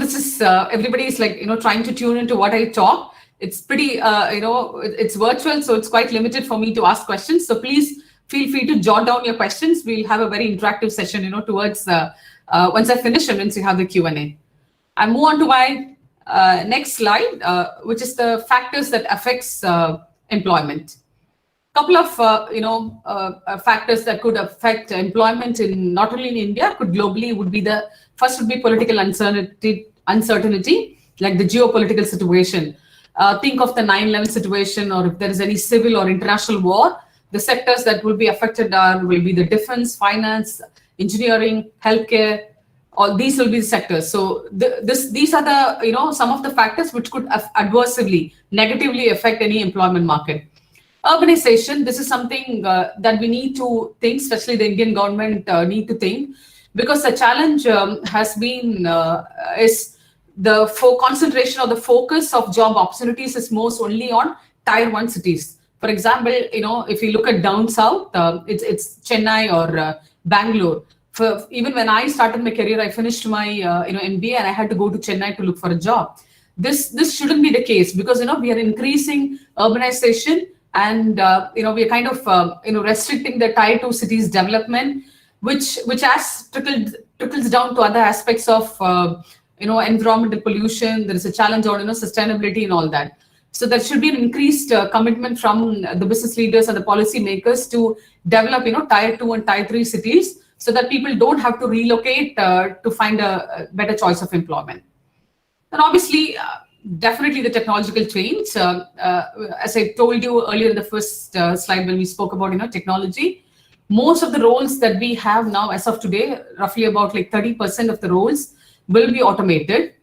this is everybody is trying to tune into what I talk. It's pretty it's virtual, so it's quite limited for me to ask questions. So please feel free to jot down your questions. We'll have a very interactive session towards once I finish and once you have the Q&A. I move on to my next slide, which is the factors that affects employment. Couple of factors that could affect employment in not only in India, could globally, would be the first would be political uncertainty, like the geopolitical situation. Think of the 9/11 situation, or if there is any civil or international war, the sectors that will be affected will be the defense, finance, engineering, healthcare. All these will be the sectors. So these are the some of the factors which could adversely, negatively affect any employment market. Urbanization, this is something that we need to think, especially the Indian government need to think, because the challenge has been is the concentration or the focus of job opportunities is most only on tier 1 cities. For example, if you look at down south, it's Chennai or Bangalore. Even when I started my career, I finished my MBA and I had to go to Chennai to look for a job. This shouldn't be the case, because we are increasing urbanization. and we are kind of restricting the tier 2 cities development, which has trickles down to other aspects of environmental pollution. There is a challenge on sustainability and all that. So there should be an increased commitment from the business leaders and the policy makers to develop tier 2 and tier 3 cities, so that people don't have to relocate to find a better choice of employment. And obviously, definitely the technological change. As I told you earlier in the first slide when we spoke about technology, most of the roles that we have now as of today, roughly about like 30% of the roles will be automated.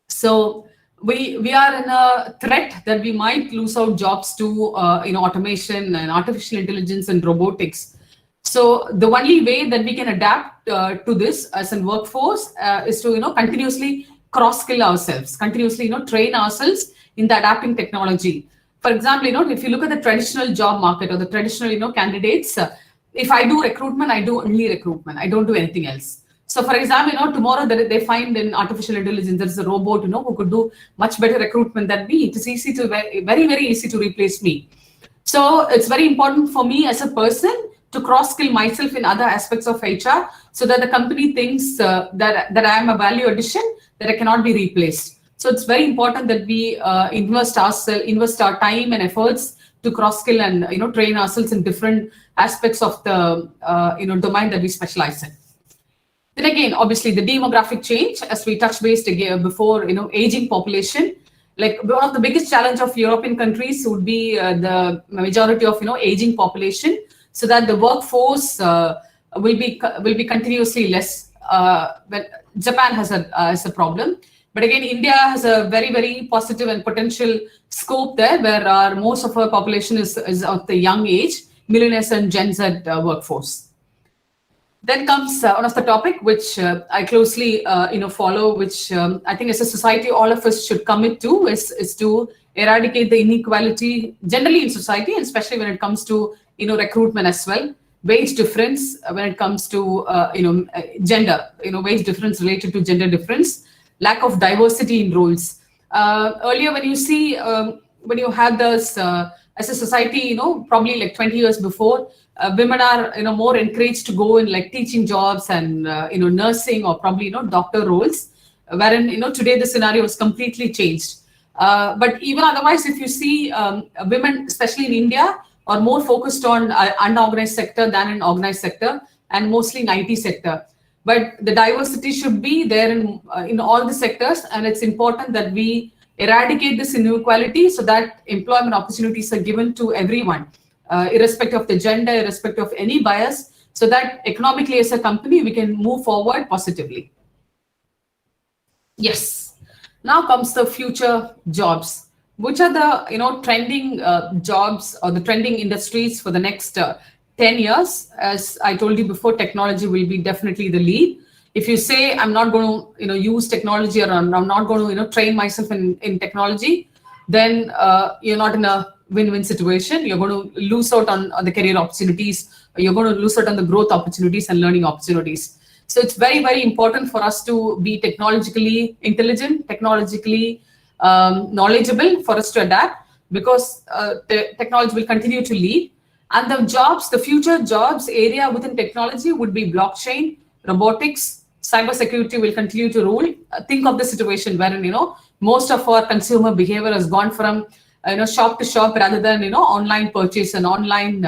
So we are in a threat that we might lose out jobs to automation and artificial intelligence and robotics. So the only way that we can adapt to this as a workforce is to continuously cross-skill ourselves, continuously train ourselves in the adapting technology. For example, if you look at the traditional job market or the traditional candidates, if I do recruitment, I do only recruitment. I don't do anything else. So for example, tomorrow they find in artificial intelligence there's a robot who could do much better recruitment than me. It is very, very easy to replace me. So it's very important for me as a person to cross-skill myself in other aspects of HR, so that the company thinks that I am a value addition, that I cannot be replaced. So it's very important that we invest our time and efforts to cross-skill and train ourselves in different aspects of the domain that we specialize in. Then again, obviously the demographic change, as we touched base again before, aging population. Like one of the biggest challenge of European countries would be the majority of aging population, so that the workforce will be continuously less. But Japan has a problem, but again India has a very, very positive and potential scope there, where most of our population is of the young age, millennials and Gen Z workforce. Then comes one of the topic which I closely follow, which I think as a society all of us should commit to, is to eradicate the inequality generally in society, and especially when it comes to recruitment as well. Wage difference when it comes to gender, wage difference related to gender difference, lack of diversity in roles. Earlier when you see when you had this as a society, probably like 20 years before, women are more encouraged to go in like teaching jobs and nursing or probably doctor roles, wherein today the scenario is completely changed. But even otherwise, if you see women, especially in India, are more focused on unorganized sector than in organized sector, and mostly in IT sector. But the diversity should be there in all the sectors, and it's important that we eradicate this inequality so that employment opportunities are given to everyone, irrespective of the gender, irrespective of any bias, so that economically as a company we can move forward positively. Yes. Now comes the future jobs. Which are the trending jobs or the trending industries for the next 10 years? As I told you before, technology will be definitely the lead. If you say I'm not going to use technology, or I'm not going to train myself in technology, then you're not in a win-win situation. You're going to lose out on the career opportunities, or you're going to lose out on the growth opportunities and learning opportunities. So it's very, very important for us to be technologically intelligent, technologically knowledgeable, for us to adapt, because the technology will continue to lead. And the future jobs area within technology would be blockchain, robotics, cybersecurity will continue to rule. Think of the situation wherein most of our consumer behavior has gone from shop to shop rather than online purchase and online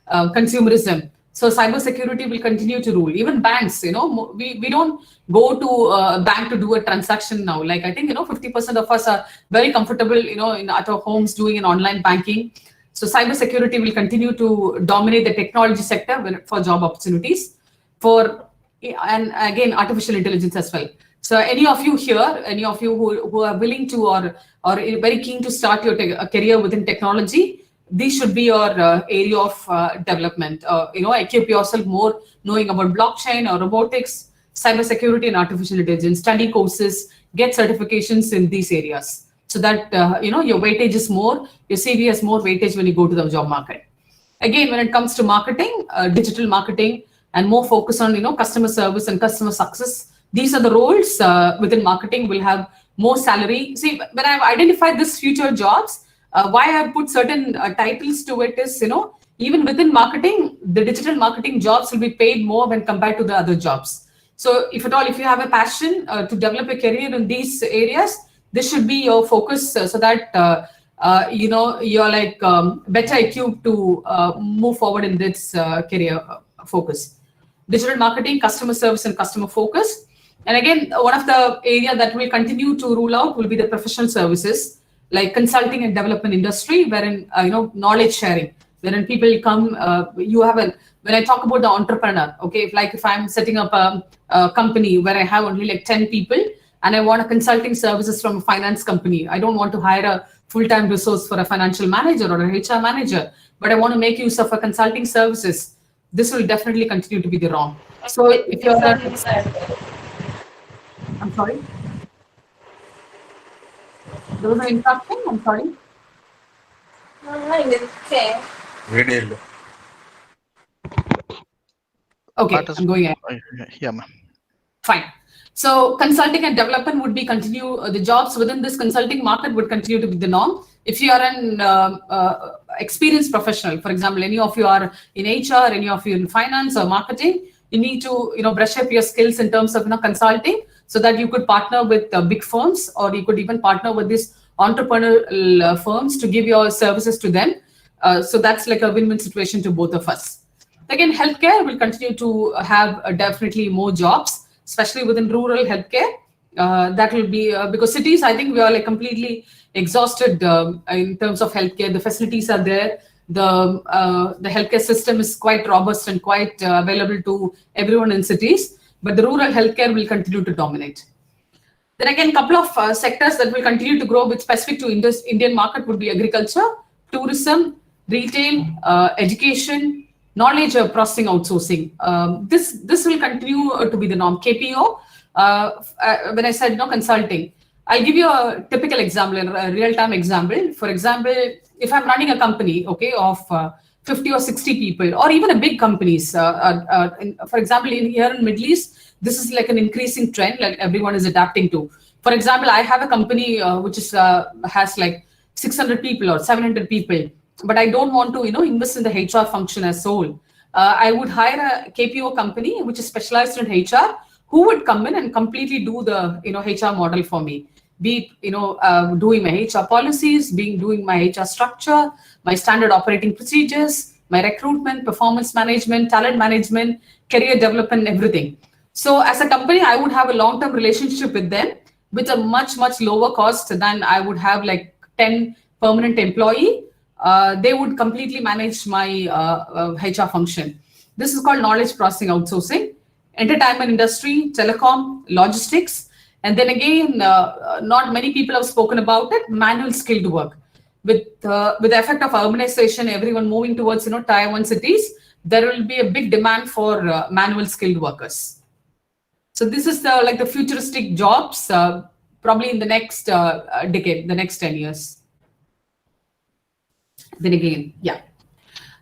consumerism. So cybersecurity will continue to rule. Even banks, we don't go to a bank to do a transaction now. Like I think 50% of us are very comfortable at our homes doing an online banking. So cybersecurity will continue to dominate the technology sector for job opportunities, and again artificial intelligence as well. So any of you here, any of you who are willing to or very keen to start your career within technology, these should be your area of development. Equip yourself more knowing about blockchain or robotics, cybersecurity and artificial intelligence. Study courses, get certifications in these areas, so that your weightage is more, your CV has more weightage when you go to the job market. Again, when it comes to marketing, digital marketing, and more focus on customer service and customer success, these are the roles within marketing will have more salary. See, when I've identified these future jobs, Why I put certain titles to it is, even within marketing, the digital marketing jobs will be paid more when compared to the other jobs. So if at all, if you have a passion to develop a career in these areas, this should be your focus so that you're like better equipped to move forward in this career focus. Digital marketing, customer service, and customer focus. And again, one of the area that will continue to rule out will be the professional services, like consulting and development industry, wherein knowledge sharing, wherein people come. When I talk about the entrepreneur, okay, if I'm setting up a company where I have only like 10 people and I want a consulting services from a finance company, I don't want to hire a full-time resource for a financial manager or a HR manager, but I want to make use of a consulting services. This will definitely continue to be the wrong. So if you're I'm sorry. There was an interruption. I'm sorry. Okay, I'm going ahead. Yeah, ma'am. Fine. So consulting and development would be the jobs within this consulting market would continue to be the norm. If you are an experienced professional, for example, any of you are in HR, any of you in finance or marketing, you need to brush up your skills in terms of consulting, so that you could partner with big firms, or you could even partner with these entrepreneurial firms to give your services to them. So that's like a win-win situation to both of us. Again, healthcare will continue to have definitely more jobs, especially within rural healthcare. That will be because cities, I think we are like completely exhausted in terms of healthcare. The facilities are there. The healthcare system is quite robust and quite available to everyone in cities, but the rural healthcare will continue to dominate. Then again, a couple of sectors that will continue to grow with specific to Indian market would be agriculture, tourism, retail, education, knowledge processing outsourcing. This will continue to be the norm. KPO, when I said consulting, I'll give you a typical example, a real-time example. For example, if I'm running a company, okay, of 50 or 60 people, or even a big companies, for example, here in Middle East, this is like an increasing trend, like everyone is adapting to. For example, I have a company which is has like 600 people or 700 people, but I don't want to invest in the HR function as whole. I would hire a KPO company which is specialized in HR, who would come in and completely do the HR model for me. Be it doing my HR policies, doing my HR structure, my standard operating procedures, my recruitment, performance management, talent management, career development, everything. So as a company, I would have a long-term relationship with them with a much lower cost than I would have like 10 permanent employee. They would completely manage my HR function. This is called knowledge processing outsourcing. Entertainment industry, telecom, logistics, and then again, not many people have spoken about it, manual skilled work. With the effect of urbanization, everyone moving towards Tier 1 cities, there will be a big demand for manual skilled workers. So this is the futuristic jobs, probably in the next decade, the next 10 years. Then again, yeah.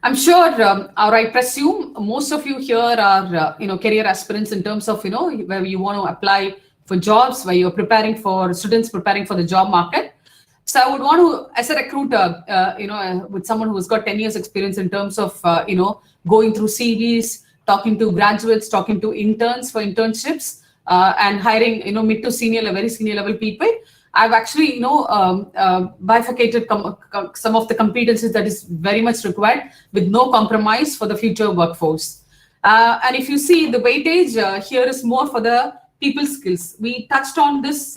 I'm sure, or I presume most of you here are, career aspirants in terms of, where you want to apply for jobs, where you're students preparing for the job market. So I would want to, as a recruiter, with someone who's got 10 years experience in terms of, going through CVs, talking to graduates, talking to interns for internships, and hiring, mid to senior, very senior level people. I've actually, bifurcated some of the competencies that is very much required with no compromise for the future workforce. And if you see the weightage here is more for the people skills. We touched on this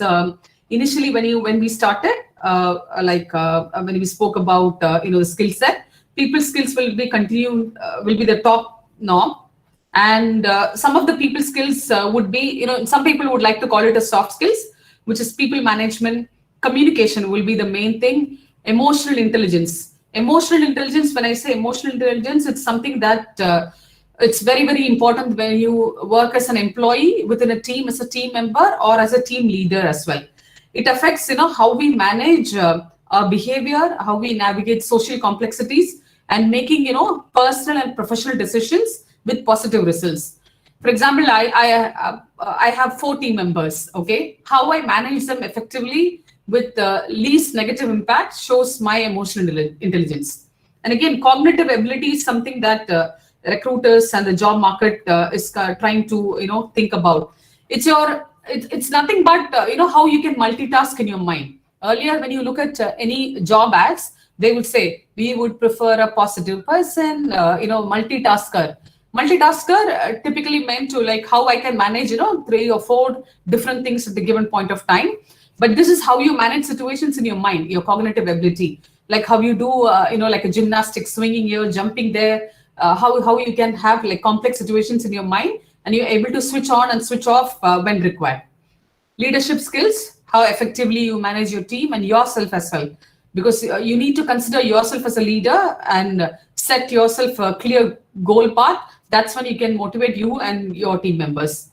initially when we started, when we spoke about the skill set. People skills will be will be the top norm. And some of the people skills would be, some people would like to call it as soft skills, which is people management. Communication will be the main thing. Emotional intelligence. Emotional intelligence, when I say emotional intelligence, it's something that it's very important when you work as an employee within a team, as a team member or as a team leader as well. It affects, how we manage our behavior, how we navigate social complexities, and making, personal and professional decisions with positive results. For example, I have 4 team members, okay? How I manage them effectively with least negative impact shows my emotional intelligence. And again, cognitive ability is something that recruiters and the job market is trying to think about. It's nothing but how you can multitask in your mind. Earlier, when you look at any job ads, they would say we would prefer a positive person, multitasker. Multitasker typically meant to like how I can manage 3 or 4 different things at the given point of time. But this is how you manage situations in your mind, your cognitive ability, like how you do like a gymnastics, swinging here, jumping there, how you can have like complex situations in your mind and you're able to switch on and switch off when required. Leadership skills, how effectively you manage your team and yourself as well, because you need to consider yourself as a leader and set yourself a clear goal path. That's when you can motivate you and your team members.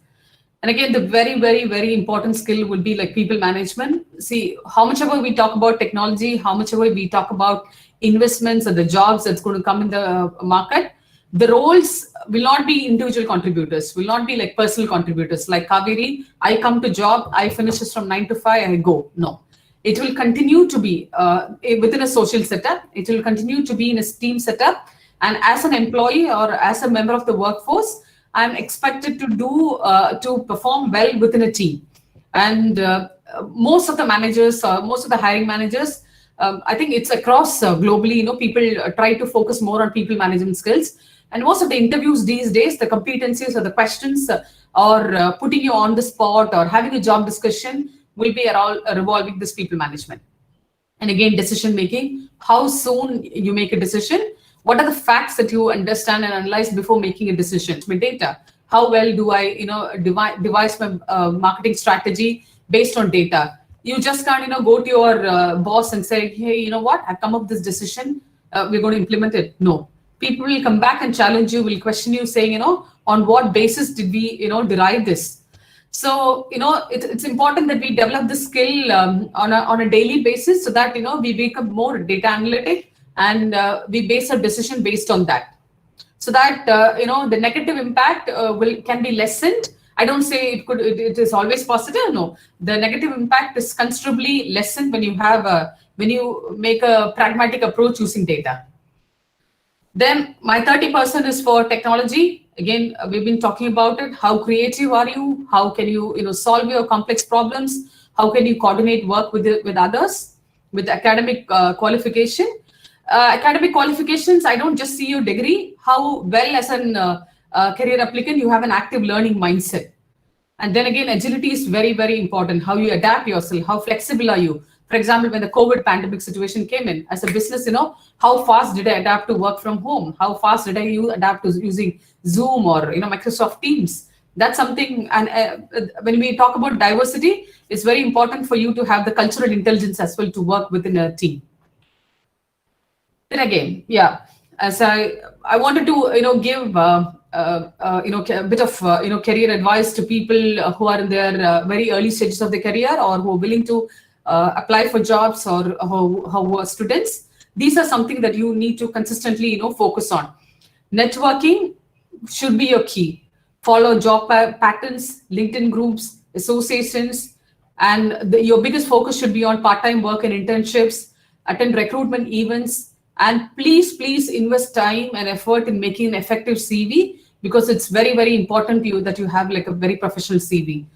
And again, the very, very, very important skill would be like people management. See, how much ever we talk about technology, how much ever we talk about investments and the jobs that's going to come in the market, the roles will not be individual contributors, will not be like personal contributors. Like Kaveri, I come to job, I finish this from 9 to 5, I go. No, it will continue to be within a social setup. It will continue to be in a team setup. And as an employee or as a member of the workforce, I'm expected to do to perform well within a team. And most of the managers, most of the hiring managers, I think it's across globally, people try to focus more on people management skills. And most of the interviews these days, the competencies or the questions or putting you on the spot or having a job discussion will be revolving this people management. And again, decision making, how soon you make a decision, what are the facts that you understand and analyze before making a decision? My data, how well do I devise my marketing strategy based on data? You just can't go to your boss and say, hey, you know what, I've come up with this decision, we're going to implement it. No, people will come back and challenge you, will question you, saying, on what basis did we derive this? So it's important that we develop this skill on a daily basis, so that we become more data analytic and we base our decision based on that, so that the negative impact can be lessened. I don't say it is always positive. No, the negative impact is considerably lessened when you make a pragmatic approach using data. Then my 30% is for technology. Again, we've been talking about it. How creative are you? How can you solve your complex problems? How can you coordinate work with others? With academic qualification. Academic qualifications, I don't just see your degree. How well as an career applicant you have an active learning mindset. And then again, agility is very, very important. How you adapt yourself, how flexible are you? For example, when the COVID pandemic situation came in, as a business, how fast did I adapt to work from home? How fast did I adapt to using Zoom or Microsoft Teams? That's something. And when we talk about diversity, it's very important for you to have the cultural intelligence as well to work within a team. Then again, yeah, as I wanted to give a bit of career advice to people who are in their very early stages of their career, or who are willing to apply for jobs, or who are students. These are something that you need to consistently focus on. Networking should be your key. Follow job patterns, LinkedIn groups, associations, and your biggest focus should be on part-time work and internships. Attend recruitment events. And please invest time and effort in making an effective CV, because it's very, very important to you that you have like a very professional CV.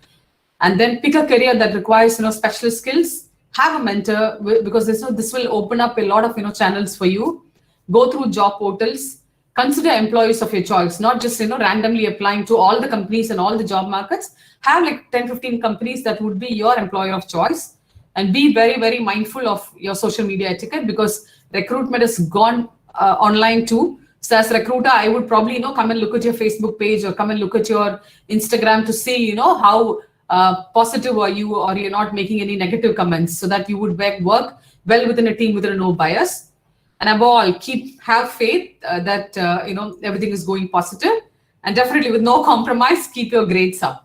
And then pick a career that requires specialist skills. Have a mentor, because this will open up a lot of channels for you. Go through job portals. Consider employees of your choice, not just randomly applying to all the companies and all the job markets. Have like 10-15 companies that would be your employer of choice. And be very, very mindful of your social media etiquette, because recruitment has gone online too. So as a recruiter, I would probably come and look at your Facebook page, or come and look at your Instagram to see how positive are you, or you're not making any negative comments, so that you would work well within a team with no bias. And above all, have faith that everything is going positive, and definitely with no compromise, keep your grades up.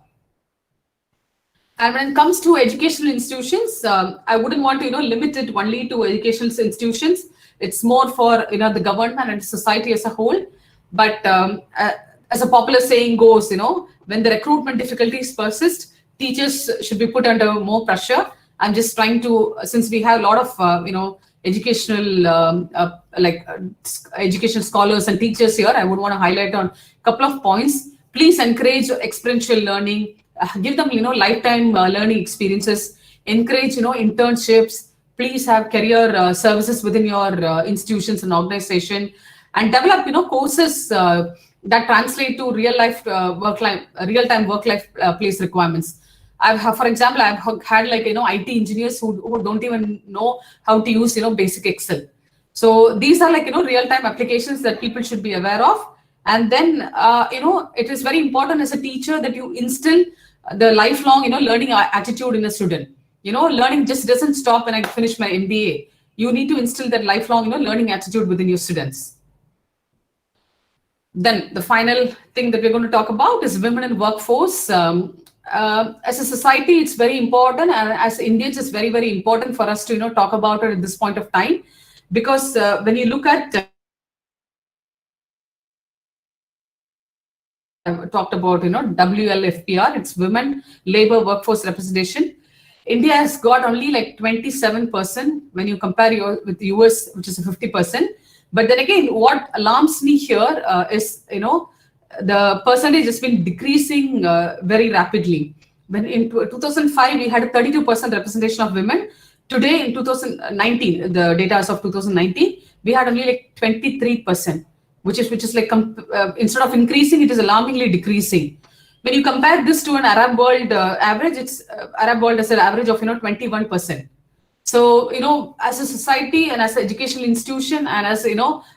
And when it comes to educational institutions, I wouldn't want to limit it only to educational institutions. It's more for the government and society as a whole. But as a popular saying goes, when the recruitment difficulties persist, teachers should be put under more pressure, I'm just trying to, since we have a lot of, educational, education scholars and teachers here, I would want to highlight on a couple of points. Please encourage experiential learning, give them, lifetime learning experiences, encourage, internships. Please have career services within your institutions and organization, and develop, courses that translate to real life real time work life place requirements. For example, I've had IT engineers who don't even know how to use basic Excel. So these are real time applications that people should be aware of. And then it is very important as a teacher that you instill the lifelong learning attitude in a student. Learning just doesn't stop when I finish my MBA. You need to instill that lifelong learning attitude within your students. Then the final thing that we're going to talk about is women in workforce. As a society, it's very important, and as Indians, it's very, very important for us to talk about it at this point of time, because when you look at I've talked about WLFPR, it's Women Labor Workforce Representation. India has got only 27% when you compare with the US, which is 50%. But then again, what alarms me here is the percentage has been decreasing very rapidly. When in 2005 we had a 32% representation of women. Today in 2019, the data is of 2019, we had only 23%, which is instead of increasing, it is alarmingly decreasing. When you compare this to an Arab world average, it's Arab world has an average of 21%. So as a society and as an educational institution and as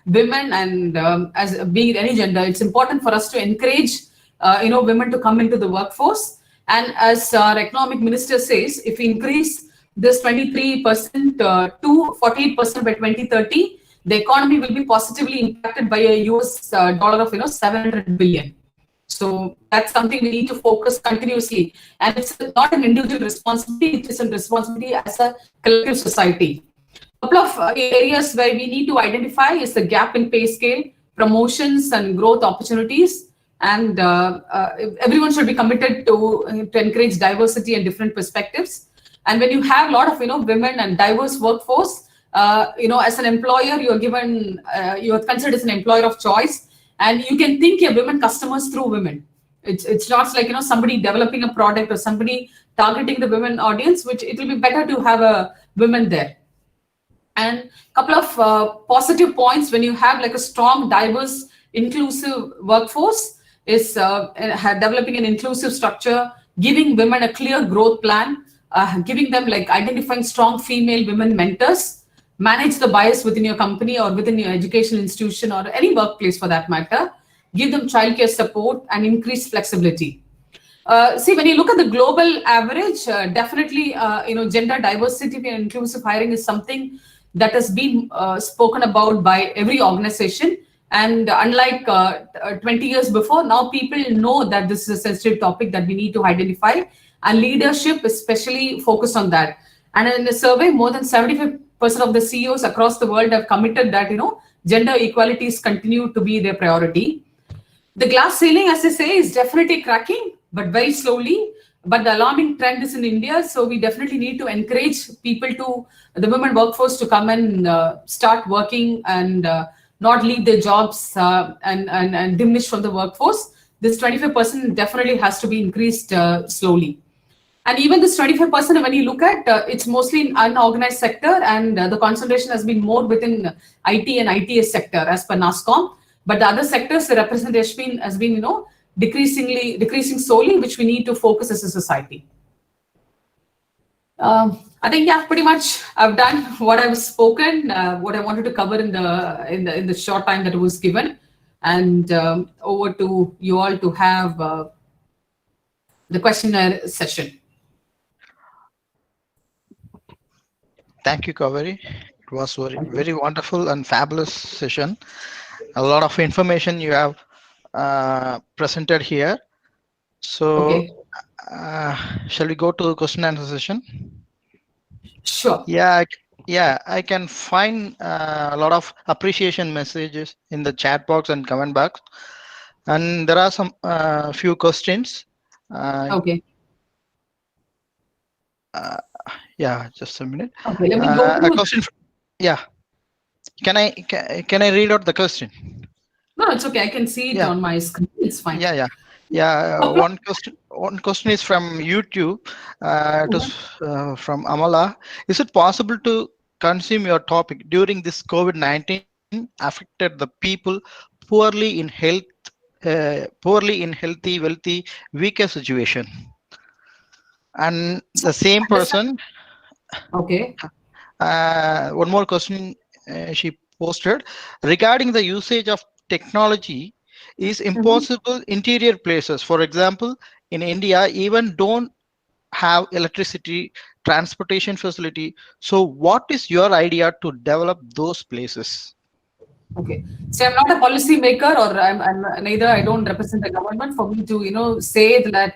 women and as being any gender, it's important for us to encourage women to come into the workforce. And as our economic minister says, if we increase this 23% to 48% by 2030, the economy will be positively impacted by a US dollar of 700 billion. So that's something we need to focus continuously, and it's not an individual responsibility; it is a responsibility as a collective society. A couple of areas where we need to identify is the gap in pay scale, promotions, and growth opportunities. And everyone should be committed to encourage diversity and different perspectives. And when you have a lot of women and diverse workforce, as an employer, you are considered as an employer of choice, and you can think your women customers through women. It's not like somebody developing a product or somebody targeting the women audience, which it will be better to have a women there. And a couple of positive points when you have a strong, diverse, inclusive workforce is developing an inclusive structure, giving women a clear growth plan, giving them identifying strong female women mentors, manage the bias within your company or within your educational institution or any workplace for that matter, give them childcare support and increase flexibility. See, when you look at the global average, definitely, gender diversity and inclusive hiring is something that has been spoken about by every organization. And unlike 20 years before, now people know that this is a sensitive topic that we need to identify, and leadership especially focused on that. And in the survey, more than 75% of the CEOs across the world have committed that gender equalities continue to be their priority. The glass ceiling, as I say, is definitely cracking, but very slowly. But the alarming trend is in India, so we definitely need to encourage the women workforce to come and start working and not leave their jobs and diminish from the workforce. This 25% definitely has to be increased slowly. And even this 25%, when you look at, it's mostly in unorganized sector, and the concentration has been more within IT and ITS sector as per NASSCOM. But the other sectors, the representation has been, decreasing solely, which we need to focus as a society. I think, yeah, pretty much I've done what I've spoken, what I wanted to cover in the short time that was given, and over to you all to have the questionnaire session. Thank you, Kaveri. It was very, very wonderful and fabulous session. A lot of information you have presented here. So, Okay. Shall we go to the question and answer session? Sure. Yeah, I can find a lot of appreciation messages in the chat box and comment box, and there are some few questions. Okay. Uh, yeah, just a minute. Okay, let me go A through. question. Yeah. Can I read out the question? No, it's okay. I can see it Yeah. on my screen. It's fine. Yeah. Couple of- One question is from YouTube. It Mhm. was from Amala. Is it possible to consume your topic during this COVID-19 affected the people poorly in health, poorly in healthy, wealthy, weaker situation? And So the same understand. person, Okay. one more question she posted regarding the usage of technology is Mhm. impossible interior places. For example, in India, even don't have electricity, transportation facility. So, what is your idea to develop those places? Okay. So I'm not a policy maker, or I'm neither. I don't represent the government for me to say that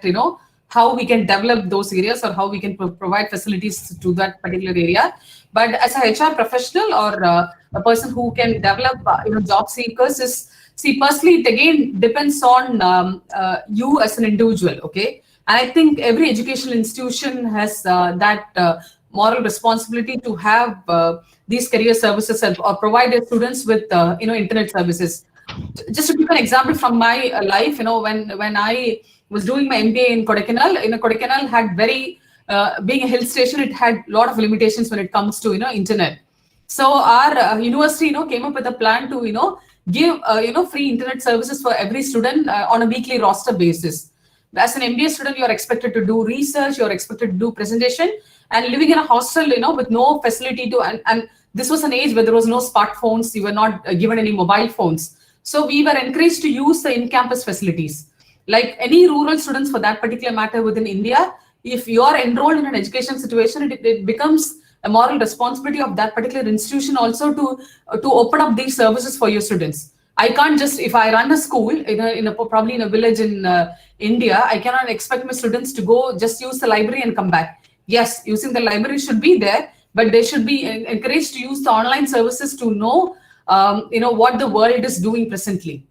how we can develop those areas or how we can provide facilities to that particular area. But as a HR professional or a person who can develop job seekers is, see, personally, it again depends on you as an individual. Okay. And I think every educational institution has that moral responsibility to have these career services or provide their students with internet services. Just to give an example from my life, when I was doing my MBA in Kodaikanal, Kodaikanal had very being a hill station, it had a lot of limitations when it comes to internet. So our university came up with a plan to give free internet services for every student on a weekly roster basis. As an MBA student, you're expected to do research, you're expected to do presentation, and living in a hostel, with no facility to, and this was an age where there was no smartphones, you were not given any mobile phones. So we were encouraged to use the in-campus facilities. Like any rural students for that particular matter within India, if you are enrolled in an education situation, it becomes a moral responsibility of that particular institution also to open up these services for your students. I can't just, if I run a school probably in a village in India, I cannot expect my students to go just use the library and come back. Yes, using the library should be there, but they should be encouraged to use the online services to know, what the world is doing presently.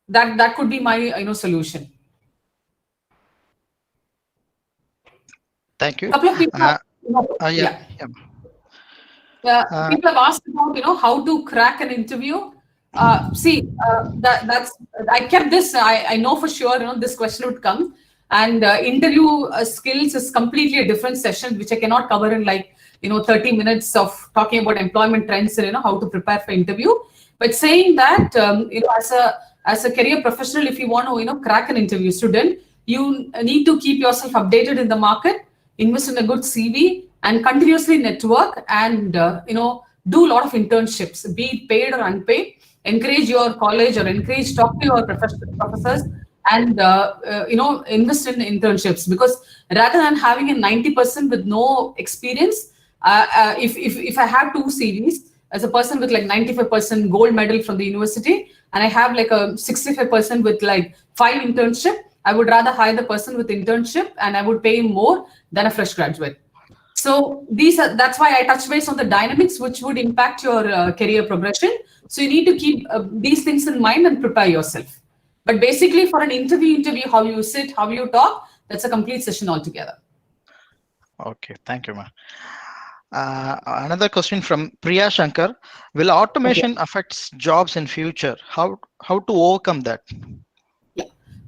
That could be my solution. Thank you. Couple of people, Yeah. yeah. Yeah. People have asked about how to crack an interview. See, that's I kept this. I know for sure this question would come, and interview skills is completely a different session which I cannot cover in 30 minutes of talking about employment trends and how to prepare for interview. But saying that as a career professional, if you want to crack an interview student, you need to keep yourself updated in the market, invest in a good CV, and continuously network and do a lot of internships, be it paid or unpaid. Encourage your college or talk to your professors, and invest in internships, because rather than having a 90% with no experience, if I have two CVs as a person with like 95% gold medal from the university, and I have like a 65% with like 5 internship, I would rather hire the person with internship and I would pay him more than a fresh graduate. So that's why I touch base on the dynamics which would impact your career progression. So you need to keep these things in mind and prepare yourself. But basically, for an interview, how you sit, how you talk, that's a complete session altogether. Okay. Thank you, ma. Another question from Priya Shankar: will automation affects jobs in future? How to overcome that? Yeah,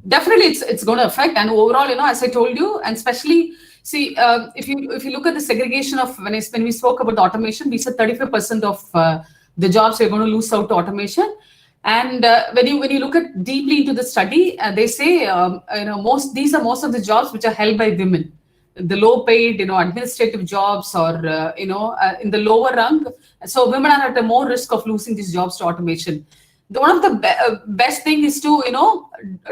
definitely, it's going to affect. And overall, as I told you, and especially, see, if you look at the segregation of when we spoke about the automation, we said 35% of the jobs we're going to lose out to automation. And when you look at deeply into the study, they say most of the jobs which are held by women, the low paid administrative jobs, or in the lower rung. So women are at a more risk of losing these jobs to automation. One of the best thing is to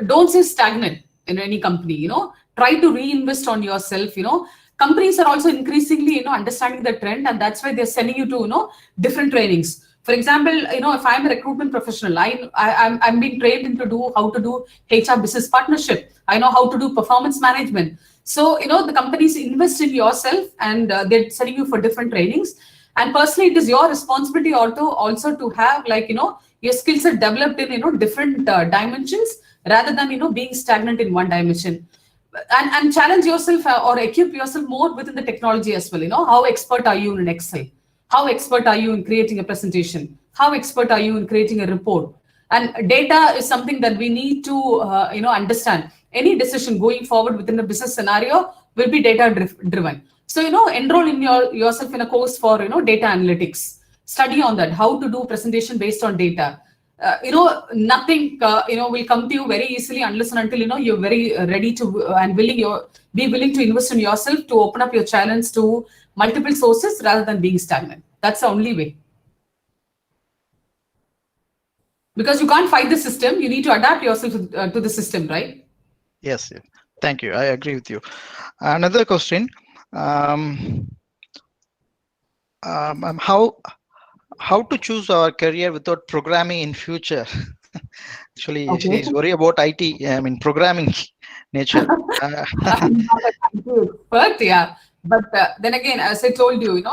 don't stay stagnant in any company. Try to reinvest on yourself. Companies are also increasingly understanding the trend, and that's why they're sending you to different trainings. For example, if I'm a recruitment professional, I'm being trained into do how to do HR business partnership. I know how to do performance management. So the companies invest in yourself, and they're sending you for different trainings. And personally, it is your responsibility also to have your skills are developed in different dimensions, rather than being stagnant in one dimension. and challenge yourself or equip yourself more within the technology as well. How expert are you in Excel? How expert are you in creating a presentation? How expert are you in creating a report? And data is something that we need to understand. Any decision going forward within the business scenario will be data driven. So enroll in yourself in a course for data analytics. Study on that, how to do presentation based on data. Nothing will come to you very easily unless and until you're very ready to and be willing to invest in yourself to open up your challenge to multiple sources rather than being stagnant. That's the only way. Because you can't fight the system, you need to adapt yourself to the system, right? Yes, thank you. I agree with you. Another question: how to choose our career without programming in future? Actually, Okay. she's worried about IT. I mean, programming nature. I'm not an IT expert, yeah. But then again, as I told you,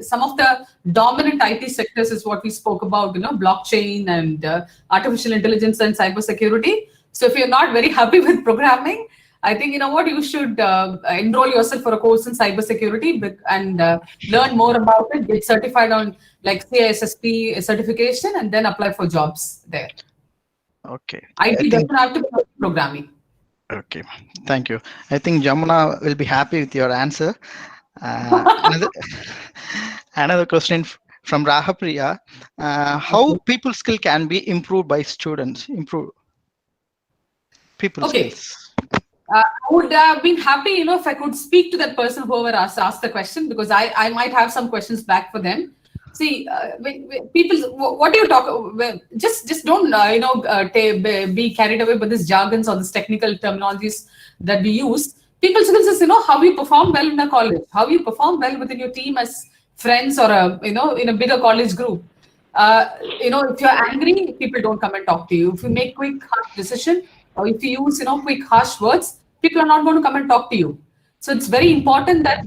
some of the dominant IT sectors is what we spoke about, blockchain and artificial intelligence and cybersecurity. So if you're not very happy with programming, I think, you should enroll yourself for a course in cybersecurity and learn more about it, get certified on like CISSP certification, and then apply for jobs there. Okay. IT doesn't have to be programming. Okay, thank you. I think Jamuna will be happy with your answer. Another question from Rahapriya: how people skill can be improved by students? Improve people skills. I would have been happy, if I could speak to that person whoever asked the question, because I might have some questions back for them. See, when people, what do you talk? Just don't be carried away by these jargons or these technical terminologies that we use. People skills is how you perform well in a college, how you perform well within your team as friends or in a bigger college group. If you're angry, people don't come and talk to you. If you make quick harsh decision, or if you use quick harsh words, people are not going to come and talk to you. So it's very important that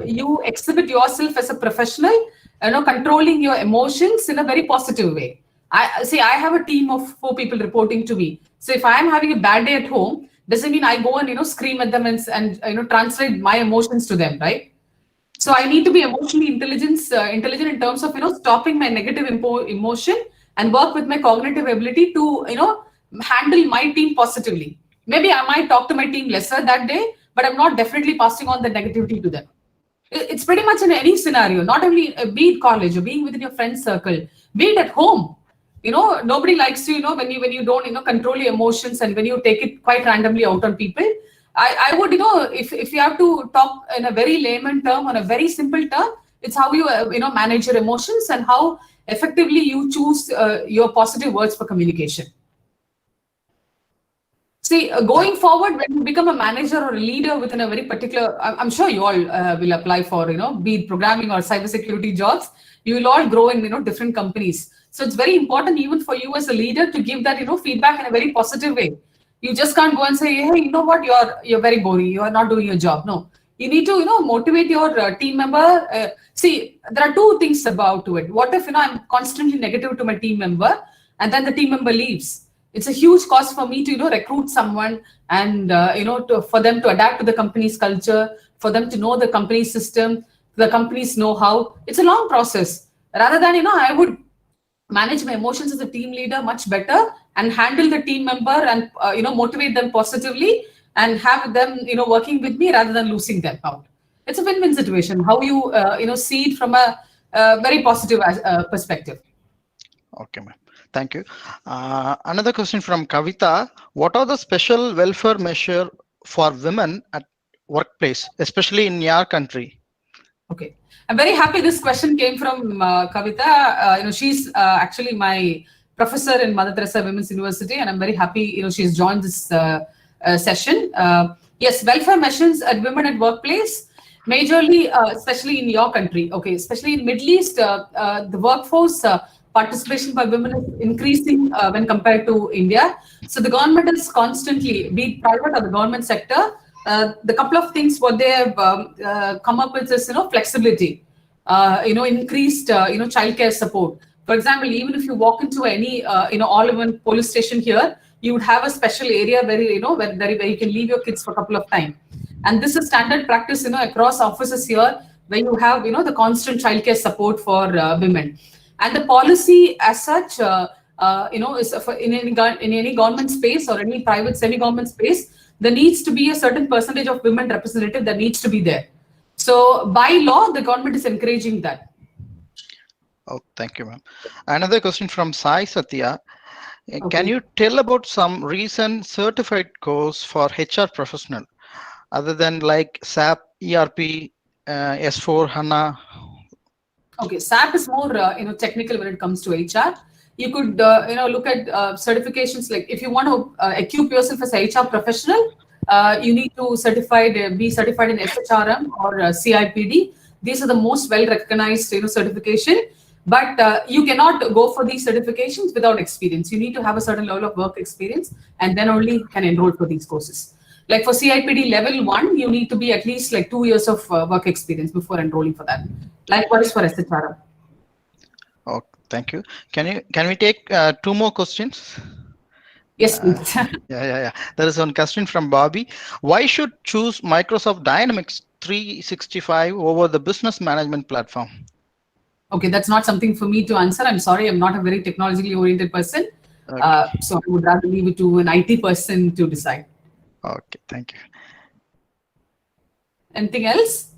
you exhibit yourself as a professional, controlling your emotions in a very positive way. I have a team of 4 people reporting to me. So if I am having a bad day at home, doesn't mean I go and scream at them and translate my emotions to them, right? So I need to be emotionally intelligent in terms of stopping my negative emotion and work with my cognitive ability to handle my team positively. Maybe I might talk to my team lesser that day, but I'm not definitely passing on the negativity to them. It's pretty much in any scenario, not only be it college or being within your friend circle, be it at home. Nobody likes to, when you don't, control your emotions and when you take it quite randomly out on people. I would, if you have to talk in a very layman term, on a very simple term, it's how you, manage your emotions and how effectively you choose your positive words for communication. See, going forward, when you become a manager or a leader within a very particular, I'm sure you all will apply for, be it programming or cybersecurity jobs. You will all grow in, different companies. So it's very important even for you as a leader to give that, feedback in a very positive way. You just can't go and say, hey, you know what, you're very boring. You are not doing your job. No, you need to, motivate your team member. See, there are 2 things about to it. What if, I'm constantly negative to my team member and then the team member leaves? It's a huge cost for me to, recruit someone and, for them to adapt to the company's culture, for them to know the company's system, the company's know-how. It's a long process. Rather than, I would manage my emotions as a team leader much better and handle the team member and, motivate them positively and have them, working with me rather than losing them out. It's a win-win situation. How you, see it from a very positive perspective. Okay, ma'am. Thank you. Another question from Kavita: what are the special welfare measure for women at workplace, especially in your country? Okay, I'm very happy this question came from Kavita. She's actually my professor in Mother Teresa Women's University, and I'm very happy, she's joined this session. Yes, welfare measures at women at workplace, majorly, especially in your country. Okay, especially in Middle East, the workforce participation by women is increasing when compared to India. So the government is constantly, be it private or the government sector, the couple of things what they have come up with is flexibility, increased childcare support. For example, even if you walk into any all-in-one police station here, you would have a special area where where you can leave your kids for a couple of time. And this is standard practice, across offices here, where you have, the constant childcare support for women. And the policy as such, is in any government space or any private semi-government space, there needs to be a certain percentage of women representative that needs to be there. So by law, the government is encouraging that. Oh, thank you, ma'am. Another question from Sai Satya. Can Okay. you tell about some recent certified course for HR professional other than like SAP, ERP, S4 HANA? Okay, SAP is more technical when it comes to HR. You could look at certifications, like if you want to equip yourself as a HR professional, you need to be certified in SHRM or CIPD. These are the most well recognized certification. But you cannot go for these certifications without experience. You need to have a certain level of work experience, and then only can enroll for these courses. Like for CIPD level 1, you need to be at least like 2 years of work experience before enrolling for that. Likewise for SHRM. Oh, thank you. Can we take two more questions? Yes, please. Yeah. There is one question from Bobby. Why should choose Microsoft Dynamics 365 over the business management platform? Okay, that's not something for me to answer. I'm sorry, I'm not a very technologically oriented person. Okay. So I would rather leave it to an IT person to decide. Okay, thank you. Anything else?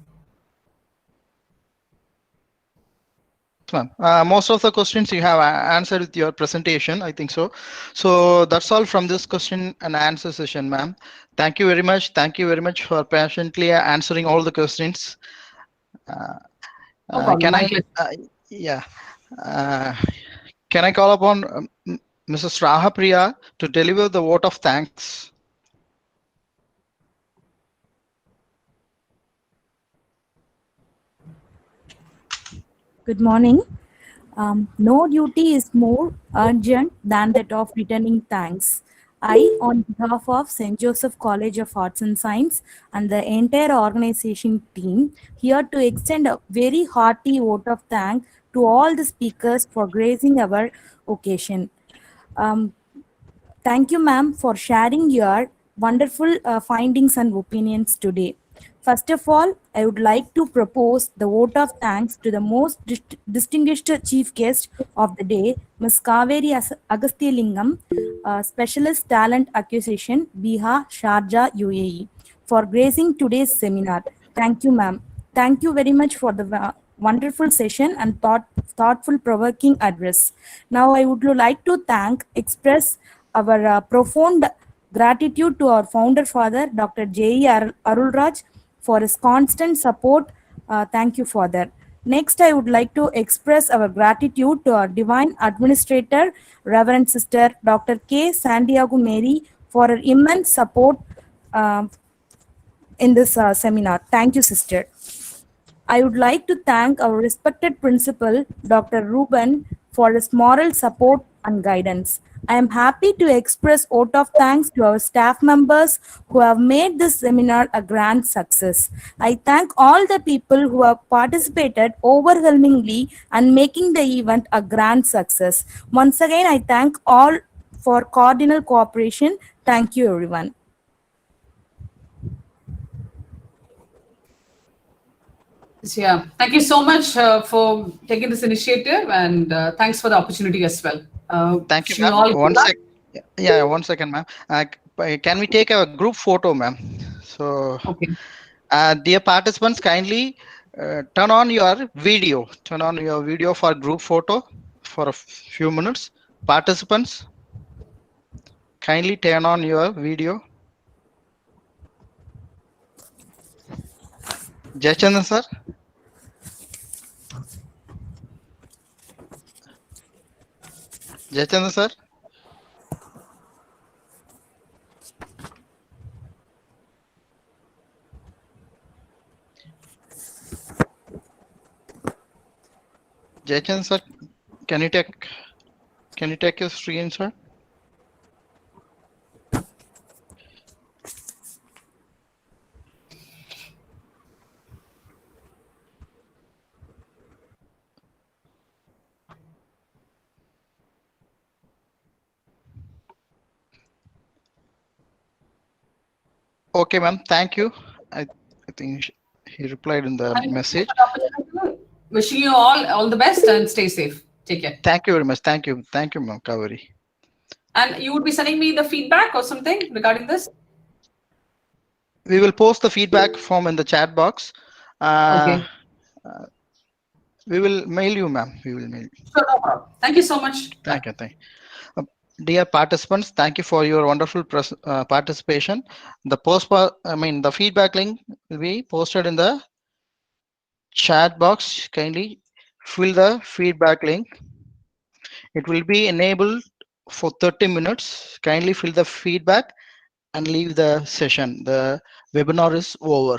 Ma'am, most of the questions you have answered with your presentation, I think so. So that's all from this question and answer session, ma'am. Thank you very much. Thank you very much for patiently answering all the questions. No problem. Can My I, pleasure. yeah, can I call upon Mrs. Rahapriya to deliver the vote of thanks? Good morning. No duty is more urgent than that of returning thanks. I, on behalf of St. Joseph College of Arts and Science and the entire organization team, here to extend a very hearty vote of thanks to all the speakers for gracing our occasion. Um, Thank you, ma'am, for sharing your wonderful findings and opinions today. First of all, I would like to propose the vote of thanks to the most distinguished chief guest of the day, Ms. Kaveri Agasthilingam, Specialist Talent Acquisition, Bihar, Sharjah, UAE, for gracing today's seminar. Thank you, ma'am. Thank you very much for the wonderful session and thoughtful, provoking address. Now, I would like to express our profound gratitude to our founder father, Dr. J.E. Arulraj, for his constant support. Thank you, Father. Next, I would like to express our gratitude to our divine administrator, Reverend Sister Dr. K. Santiago Mary, for her immense support in this seminar. Thank you, Sister. I would like to thank our respected principal, Dr. Ruben, for his moral support and guidance. I am happy to express vote of thanks to our staff members who have made this seminar a grand success. I thank all the people who have participated overwhelmingly and making the event a grand success. Once again, I thank all for cordial cooperation. Thank you, everyone. Yeah, thank you so much for taking this initiative, and thanks for the opportunity as well. Thank you, Wishing you ma'am. all good luck. Yeah, 1 second, ma'am. Can we take a group photo, ma'am? So, Okay. dear participants, kindly turn on your video. Turn on your video for group photo for a few minutes. Participants, kindly turn on your video. Jayachandran sir. Jayachandran sir. Jayachandran sir, can you take your screen, sir? Okay, ma'am. Thank you. I think he replied in the Thank you message. for the opportunity. Wishing you all the best and stay safe. Take care. Thank you very much. Thank you. Thank you, ma'am, Kaveri. And you would be sending me the feedback or something regarding this? We will post the feedback form in the chat box. Uh, Okay. we will mail you, ma'am. We will mail you. Sure, no problem. Thank you so much. Bye. Thank you. Thank you. Dear participants, thank you for your wonderful participation. The feedback link will be posted in the chat box. Kindly fill the feedback link. It will be enabled for 30 minutes. Kindly fill the feedback and leave the session. The webinar is over.